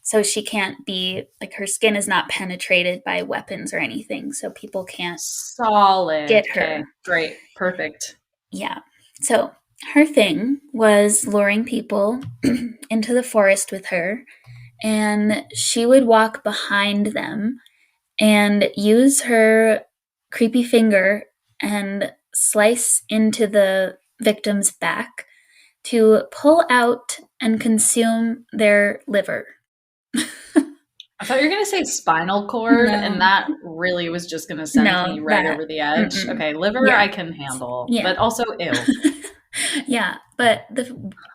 so she can't be, like, her skin is not penetrated by weapons or anything, so people can't Solid. get Okay, her. great, perfect. Yeah. So her thing was luring people into the forest with her, and she would walk behind them and use her creepy finger and slice into the victim's back to pull out and consume their liver. I thought you were gonna say spinal cord, and No, that really was just gonna send me no, right that, over the edge. mm-mm. Okay, liver Yeah, I can handle, yeah. but also ew. Yeah, but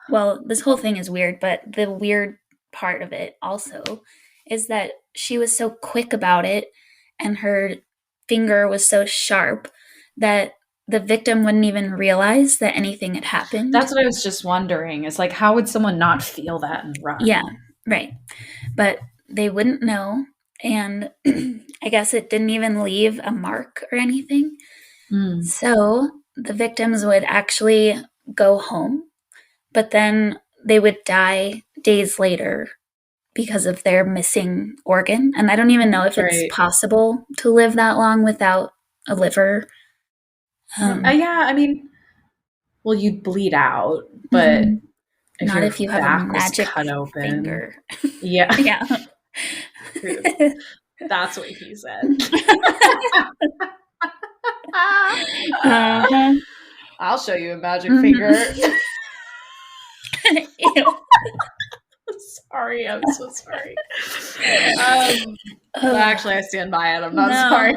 well, this whole thing is weird, but the weird part of it also is that she was so quick about it, and her finger was so sharp that the victim wouldn't even realize that anything had happened. That's what I was just wondering. Is like, how would someone not feel that and run? Yeah, right. But they wouldn't know, and I guess it didn't even leave a mark or anything. Mm. So the victims would actually go home, but then they would die days later because of their missing organ. And I don't even know if it's Right. possible to live that long without a liver. Yeah, I mean, well, you'd bleed out, but if Not your if you have a back was magic cut open, finger. yeah, Yeah. that's what he said. Uh-huh. I'll show you a magic finger. Ew. Sorry, I'm so sorry. Actually, I stand by it. I'm not No. sorry.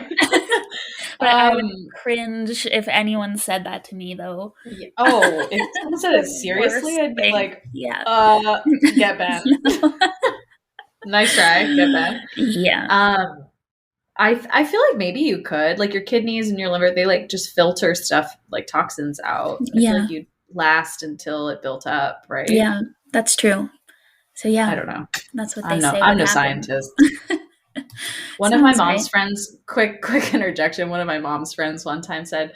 But I would cringe if anyone said that to me, though. Oh, if someone said it seriously, I'd be like, yeah. Get Ben. Nice try, get Ben. Yeah. I feel like maybe you could, like, your kidneys and your liver, they like just filter stuff like toxins out. I feel like you'd last until it built up, right? Yeah, that's true. So yeah, I don't know. that's what they say. I'm no happened. scientist. One of my mom's friends, quick interjection. One of my mom's friends one time said,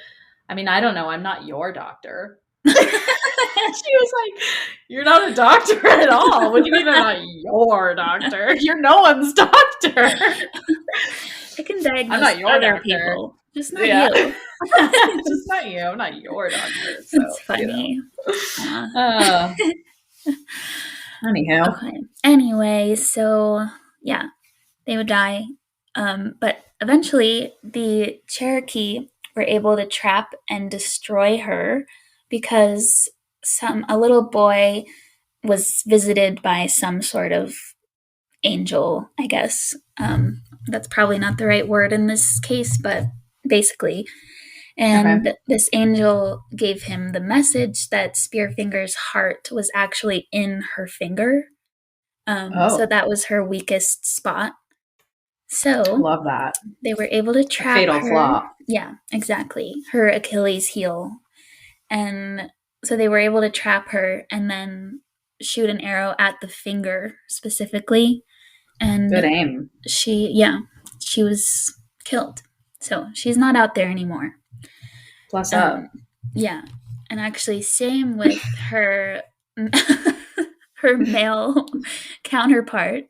I mean, I don't know. I'm not your doctor. She was like, you're not a doctor at all. What do you mean I'm not your doctor? You're no one's doctor. I can diagnose I'm not your other doctor. people. Just not Yeah. you. Just not you. I'm not your doctor. So, It's funny. I'm just not you. I'm not your doctor. So, It's funny. Anyhow. Okay. Anyway, so yeah, they would die. But eventually, the Cherokee were able to trap and destroy her because a little boy was visited by some sort of angel, I guess. That's probably not the right word in this case, but basically. And this angel gave him the message that Spearfinger's heart was actually in her finger. So that was her weakest spot. So love that. They were able to trap fatal her. flaw. Yeah, exactly. Her Achilles heel. And so they were able to trap her and then shoot an arrow at the finger specifically. And good aim. She was killed. So she's not out there anymore. Plus up. Yeah. And actually same with her her male counterpart.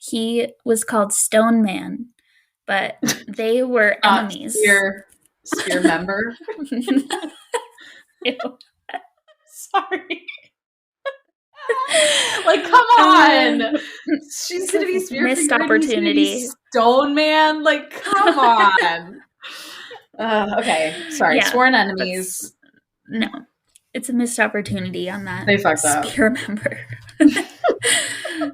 He was called Stone Man, but they were enemies. Spear member? Sorry. Like, come on. She's going to be Spearfinger. Missed opportunity. Stone Man? Like, come on. Okay. Sorry. Yeah, sworn enemies. No. It's a missed opportunity on that. They fucked up. Spear member.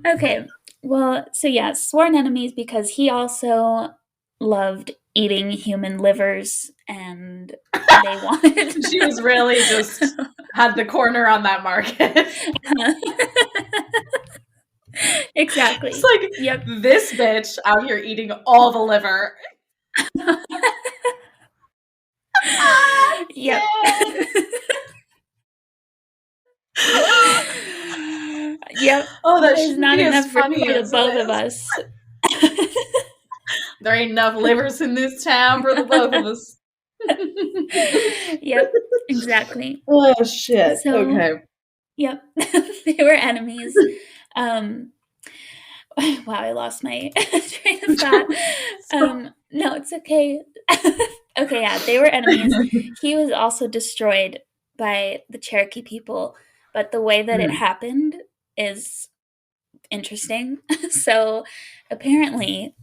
Okay. Well, so yeah, sworn enemies because he also loved eating human livers and they wanted... She was really just had the corner on that market. Exactly. It's like, this bitch out here eating all the liver. Yep. Yep. Oh, there's not enough for the both of us. There ain't enough livers in this town for the both of us. Yep, exactly. Oh shit. So, okay. Yep. They were enemies. Wow, I lost my train of thought. No, it's okay. Okay, yeah, they were enemies. He was also destroyed by the Cherokee people, but the way that it happened is interesting. So apparently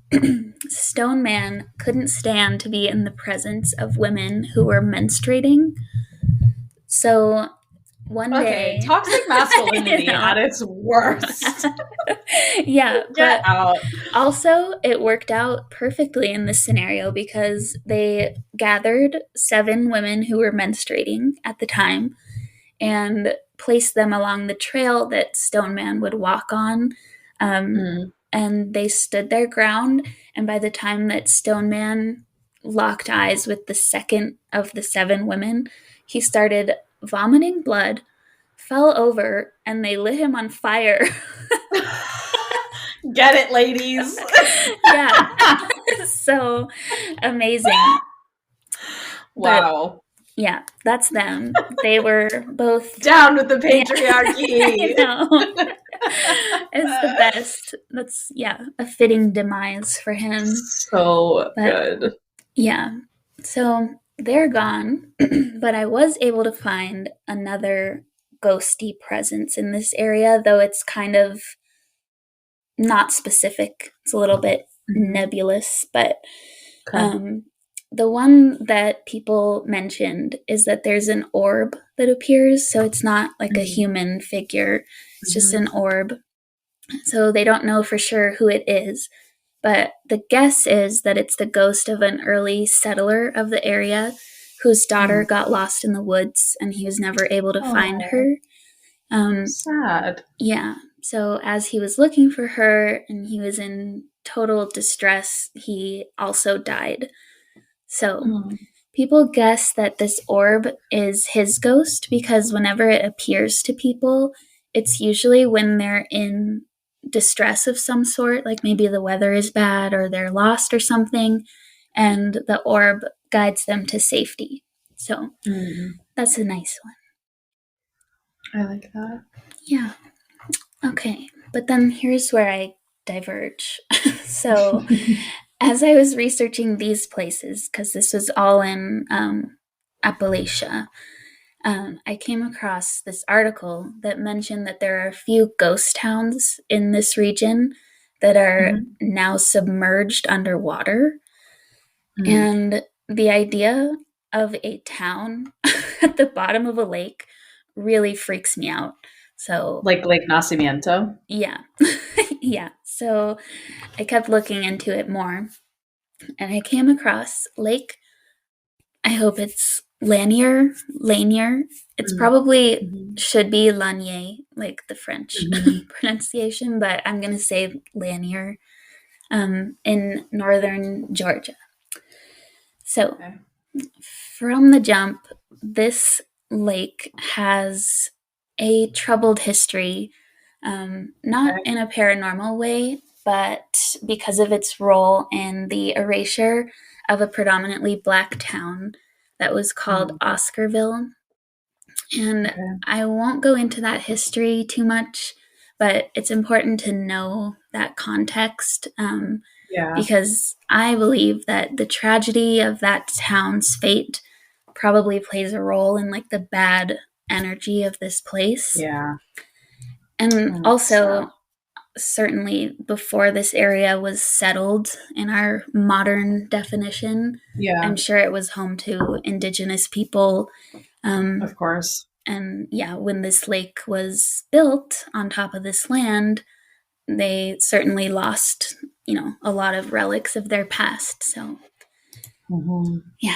Stone Man couldn't stand to be in the presence of women who were menstruating. So one day... toxic masculinity at its worst. Yeah, Get out. Also, it worked out perfectly in this scenario because they gathered 7 women who were menstruating at the time and placed them along the trail that Stone Man would walk on. And they stood their ground. And by the time that Stone Man locked eyes with the second of the 7 women, he started vomiting blood, fell over, and they lit him on fire. Get it, ladies. Yeah. So amazing. Wow. But, yeah, that's them. They were both... Down with the patriarchy. I know. It's the best. That's, a fitting demise for him. So good. Yeah. So they're gone, but I was able to find another ghosty presence in this area, though it's kind of not specific. It's a little bit nebulous, but the one that people mentioned is that there's an orb that appears, so it's not like a human figure. It's just an orb. So they don't know for sure who it is, but the guess is that it's the ghost of an early settler of the area whose daughter got lost in the woods and he was never able to find her. Sad. Yeah. So as he was looking for her and he was in total distress, he also died. So people guess that this orb is his ghost because whenever it appears to people, it's usually when they're in distress of some sort, like maybe the weather is bad or they're lost or something, and the orb guides them to safety. So that's a nice one. I like that. Yeah. Okay. But then here's where I diverge. So as I was researching these places, because this was all in Appalachia, I came across this article that mentioned that there are a few ghost towns in this region that are now submerged underwater. And the idea of a town at the bottom of a lake really freaks me out. So, Like Lake Nacimiento? yeah. Yeah. So I kept looking into it more, and I came across Lake, I hope it's Lanier. It's probably should be Lanier, like the French pronunciation, but I'm going to say Lanier, in northern Georgia. So, from the jump, this lake has a troubled history, not in a paranormal way, but because of its role in the erasure of a predominantly Black town that was called Oscarville. And I won't go into that history too much, but it's important to know that context, because I believe that the tragedy of that town's fate probably plays a role in like the bad energy of this place. Yeah. And also, certainly before this area was settled in our modern definition, I'm sure it was home to indigenous people. Of course. And yeah, when this lake was built on top of this land, they certainly lost, a lot of relics of their past. So, yeah.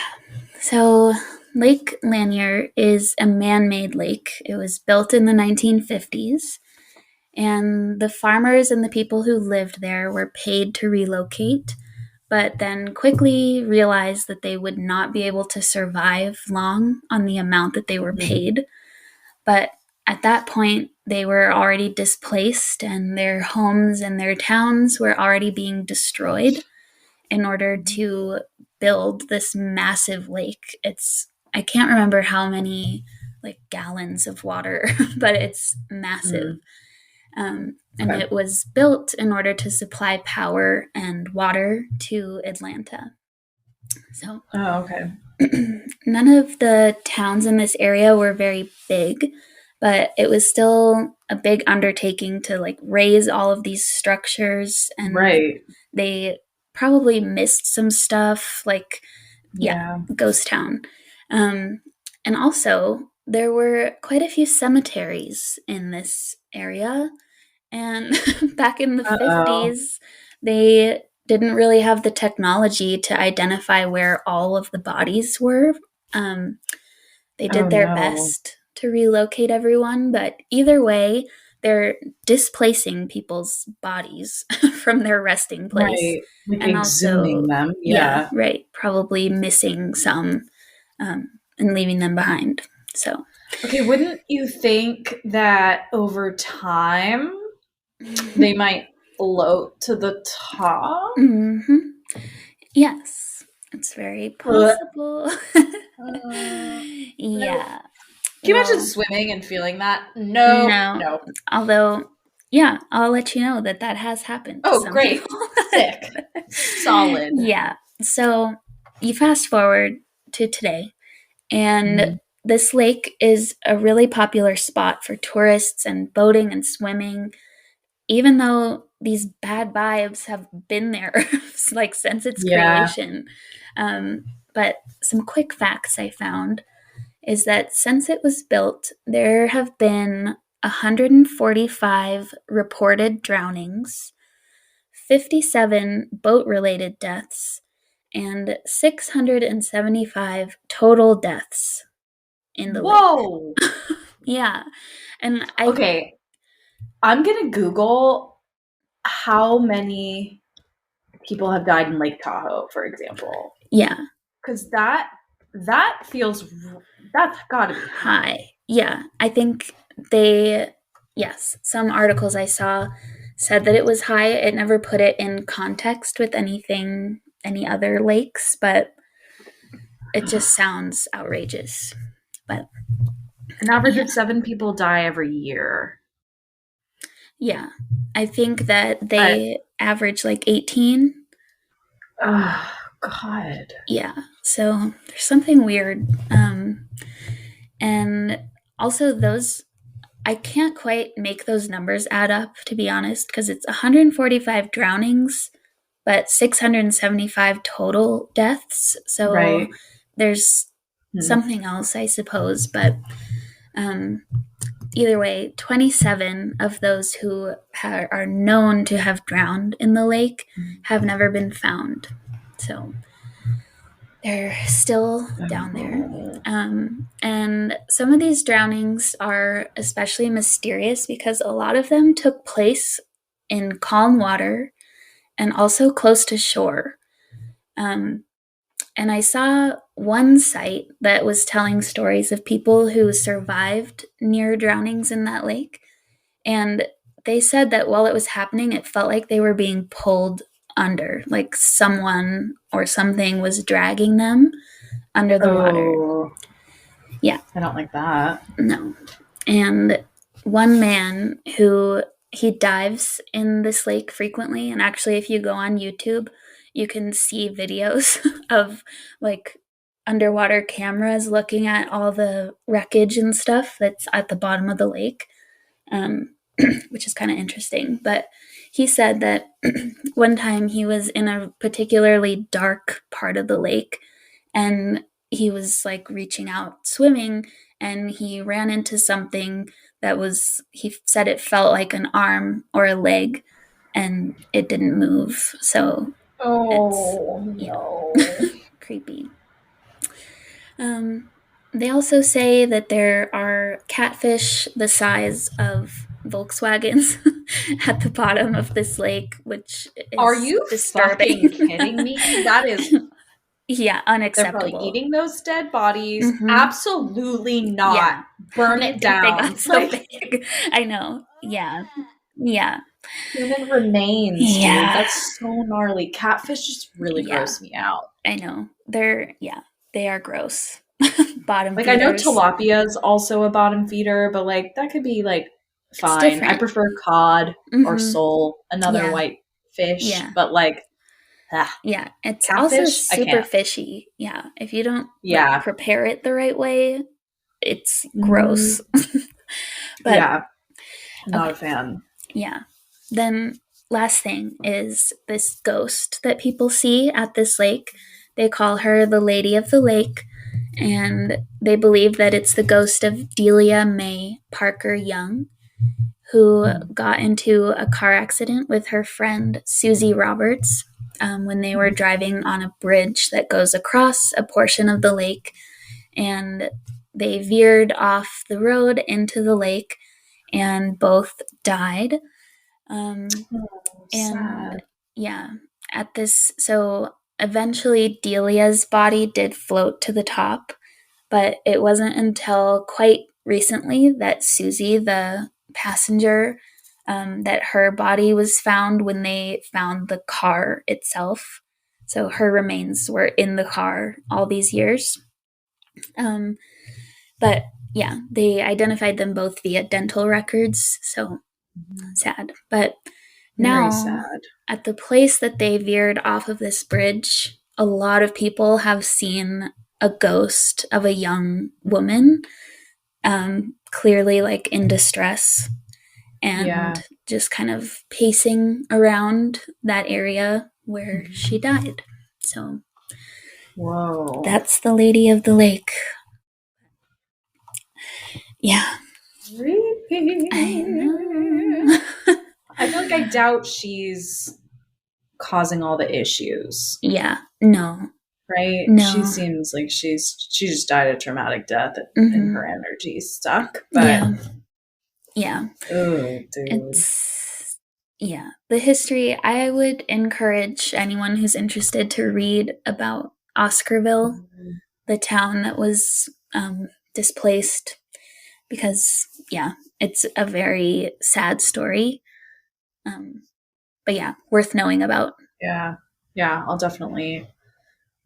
So, Lake Lanier is a man-made lake. It was built in the 1950s, and the farmers and the people who lived there were paid to relocate, but then quickly realized that they would not be able to survive long on the amount that they were paid. But at that point, they were already displaced, and their homes and their towns were already being destroyed in order to build this massive lake. I can't remember how many like gallons of water, but it's massive. And it was built in order to supply power and water to Atlanta. So, none of the towns in this area were very big, but it was still a big undertaking to like raise all of these structures, and they probably missed some stuff, like ghost town. And also, there were quite a few cemeteries in this area. And back in the 50s, they didn't really have the technology to identify where all of the bodies were. They did their best to relocate everyone, but either way, they're displacing people's bodies from their resting place. Right. Like and exhuming also, them. Yeah. Right. Probably missing some and leaving them behind. So. Okay, wouldn't you think that over time they might float to the top? Yes, it's very possible. Yeah. Can you imagine swimming and feeling that? No. Although, yeah, I'll let you know that has happened. Oh, great. Sick. Solid. Yeah. So you fast forward to today, and this lake is a really popular spot for tourists and boating and swimming, even though these bad vibes have been there like since its creation. But some quick facts I found is that since it was built, there have been 145 reported drownings, 57 boat-related deaths, and 675 total deaths in the lake. Yeah. And I'm going to Google how many people have died in Lake Tahoe, for example. Yeah. Because that feels, that's got to be high. Yeah. I think some articles I saw said that it was high. It never put it in context with any other lakes, but it just sounds outrageous. But an average of 7 people die every year. Yeah. I think that they average like 18. Oh, God. Yeah, so there's something weird. And also, those, I can't quite make those numbers add up, to be honest, because it's 145 drownings, but 675 total deaths. So Right. there's Hmm. something else, I suppose. But um, either way, 27 of those who are known to have drowned in the lake have never been found. So they're still down there. Oh. And some of these drownings are especially mysterious because a lot of them took place in calm water and also close to shore. Um, and I saw one site that was telling stories of people who survived near drownings in that lake. And they said that while it was happening, it felt like they were being pulled under, like someone or something was dragging them under the water. Oh. Yeah. I don't like that. No. And one man who he dives in this lake frequently, and actually if you go on YouTube, you can see videos of like underwater cameras looking at all the wreckage and stuff that's at the bottom of the lake, which is kind of interesting. But he said that one time he was in a particularly dark part of the lake and he was like reaching out swimming and he ran into something that was, he said it felt like an arm or a leg and it didn't move. So Oh, no. no. Creepy. They also say that there are catfish the size of Volkswagens at the bottom of this lake, which is Are you disturbing. fucking kidding me? That is. Yeah, They're unacceptable. probably eating those dead bodies. Absolutely not. Yeah. Burn it down. They got so big? I know. Yeah. Yeah. Human remains, Yeah. dude. That's so gnarly. Catfish just really gross me out. I know. They are gross. Bottom Like, feeders. I know tilapia is also a bottom feeder, but like that could be like fine. I prefer cod or sole, another white fish. Yeah. But like, yeah, it's catfish, also super fishy. Yeah, if you don't like, prepare it the right way, it's gross. But yeah, not a fan. Yeah. Then last thing is this ghost that people see at this lake. They call her the Lady of the Lake, and they believe that it's the ghost of Delia Mae Parker Young, who got into a car accident with her friend Susie Roberts when they were driving on a bridge that goes across a portion of the lake, and they veered off the road into the lake and both died. Sad. Yeah, at this, so eventually Delia's body did float to the top, but it wasn't until quite recently that Susie, the passenger, that her body was found when they found the car itself. So her remains were in the car all these years. But yeah, they identified them both via dental records. So sad. But now, at the place that they veered off of this bridge, a lot of people have seen a ghost of a young woman, clearly like in distress and just kind of pacing around that area where she died. So, whoa, that's the Lady of the Lake. Yeah. Creepy. I know. I feel like I doubt she's causing all the issues. Yeah. No. Right? No. She seems like she just died a traumatic death and her energy's stuck. But yeah. Oh, dude. The history, I would encourage anyone who's interested to read about Oscarville, the town that was displaced, because it's a very sad story. But yeah, worth knowing about. Yeah, I'll definitely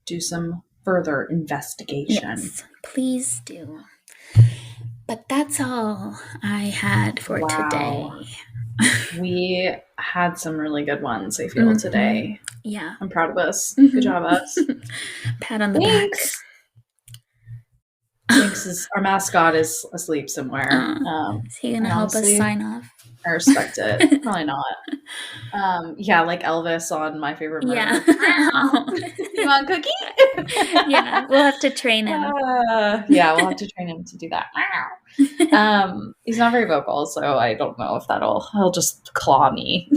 do some further investigation. Yes, please do. But that's all I had for today. We had some really good ones, I feel, today. Yeah. I'm proud of us. Mhm. Good job, us. Pat on the Thanks. Thanks. Our mascot is asleep somewhere. back. Is he gonna and help us honestly, sign off? I respect it. Probably not. Yeah, like Elvis on My Favorite Murder. Yeah. You want a cookie? Yeah, we'll have to train him. Yeah, we'll have to train him to do that. He's not very vocal, so I don't know if he'll just claw me.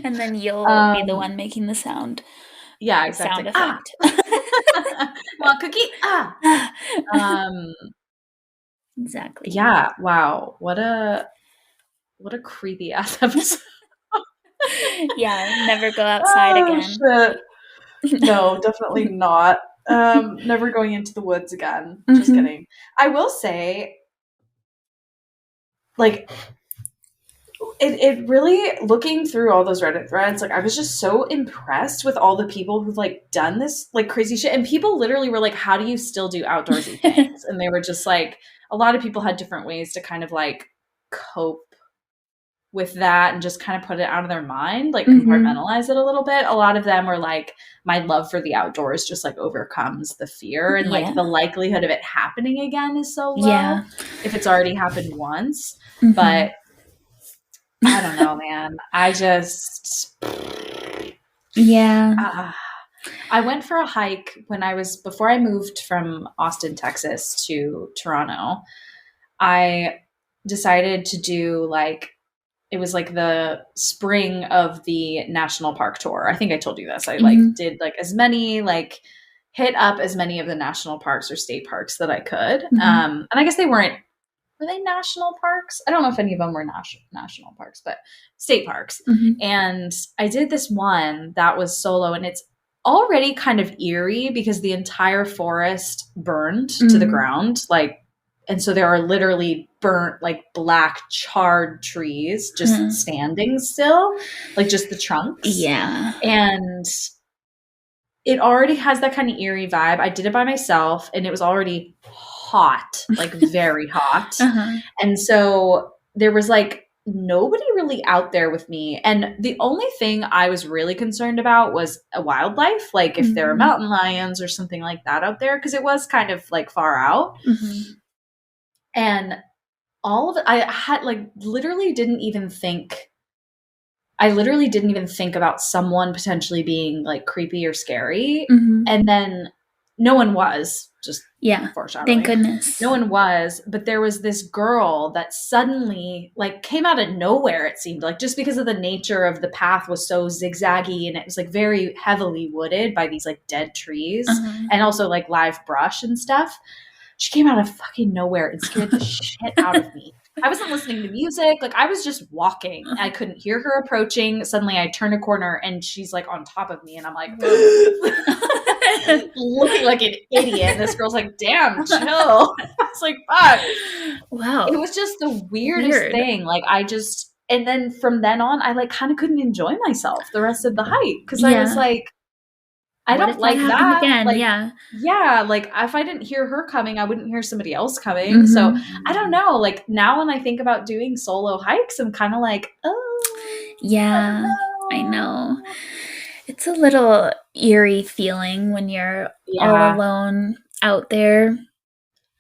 And then you'll be the one making the sound. Yeah, exactly. Sound effect. Want a cookie? Exactly. Yeah, wow. What a creepy ass episode. Yeah, never go outside again. Shit. No, definitely not. Never going into the woods again. Mm-hmm. Just kidding. I will say, like, it really, looking through all those Reddit threads, like, I was just so impressed with all the people who've, like, done this, like, crazy shit. And people literally were like, how do you still do outdoorsy things? And they were just like, a lot of people had different ways to kind of, like, cope with that and just kind of put it out of their mind, like compartmentalize it a little bit. A lot of them were like, my love for the outdoors just like overcomes the fear, and like the likelihood of it happening again is so low if it's already happened once. But I don't know, man. I just I went for a hike before I moved from Austin, Texas to Toronto. I decided to do it was like the spring of the national park tour. I think I told you this. I did hit up as many of the national parks or state parks that I could. And I guess were they national parks? I don't know if any of them were national parks, but state parks. And I did this one that was solo, and it's already kind of eerie because the entire forest burned to the ground. And so there are literally burnt, like black charred trees just standing still, like just the trunks. Yeah. And it already has that kind of eerie vibe. I did it by myself, and it was already hot, like very hot. And so there was like nobody really out there with me. And the only thing I was really concerned about was a wildlife, like if there are mountain lions or something like that out there, because it was kind of like far out. And all of it, I had literally didn't even think about someone potentially being like creepy or scary. And then no one was, just foreshadowing. Thank goodness. No one was, but there was this girl that suddenly like came out of nowhere, it seemed like, just because of the nature of the path was so zigzaggy, and it was like very heavily wooded by these like dead trees and also like live brush and stuff. She came out of fucking nowhere and scared the shit out of me. I wasn't listening to music. Like, I was just walking. I couldn't hear her approaching. Suddenly, I turn a corner, and she's, like, on top of me. And I'm like, looking like an idiot. This girl's like, damn, chill. I was like, fuck. Wow. It was just the weirdest thing. Like, and then from then on, I, like, kind of couldn't enjoy myself the rest of the hike. Because I was like, I don't like that. Again? Like, yeah. Like if I didn't hear her coming, I wouldn't hear somebody else coming. So I don't know. Like now when I think about doing solo hikes, I'm kind of like, oh, yeah, I know. It's a little eerie feeling when you're all alone out there.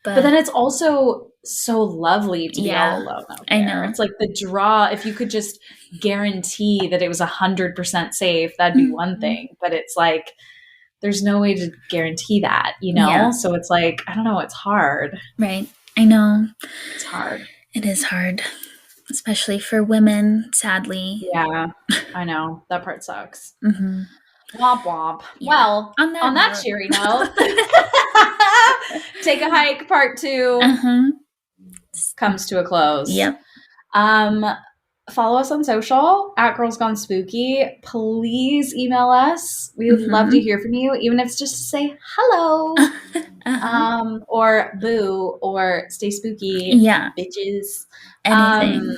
But then it's also so lovely to be all alone out there. I know. It's like the draw. If you could just guarantee that it was 100% safe, that'd be one thing. But it's like, there's no way to guarantee that, you know? Yeah. So it's like, I don't know, it's hard. Right. I know. It's hard. It is hard, especially for women, sadly. Yeah, I know. That part sucks. Womp womp. Yeah. Well, on that cheery note, Take a Hike Part 2 comes to a close. Yep. Follow us on social at Girls Gone Spooky. Please email us. We would love to hear from you, even if it's just to say hello, or boo, or stay spooky. Yeah, bitches. Anything.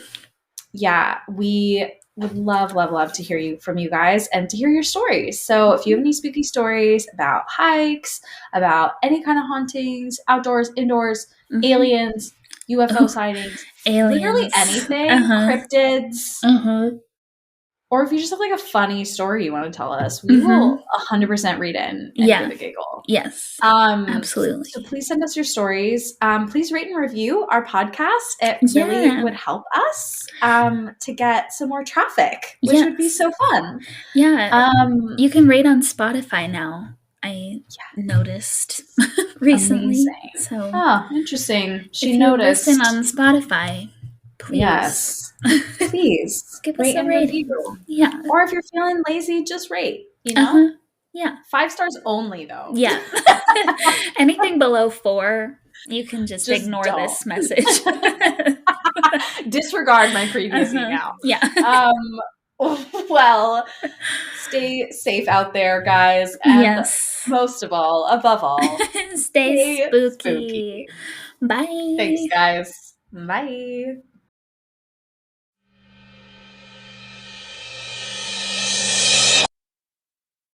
Yeah, we would love to hear from you guys and to hear your stories. So if you have any spooky stories about hikes, about any kind of hauntings, outdoors, indoors, aliens, UFO sightings, aliens, literally anything, cryptids, Or if you just have like a funny story you want to tell us, we will 100% read it and give a giggle. Yes. Absolutely. So please send us your stories. Please rate and review our podcast. It really would help us to get some more traffic, which would be so fun. Yeah. You can rate on Spotify now. I noticed recently. Amazing. So, interesting. She if noticed. You listen on Spotify. Please. Yes. Please give us a rating. Yeah. Or if you're feeling lazy, just rate. You know. Yeah. 5 stars only, though. Yeah. Anything below 4, you can just ignore this message. Disregard my previous email. Yeah. Well, stay safe out there, guys. And most of all, above all, stay spooky. Bye. Thanks, guys. Bye.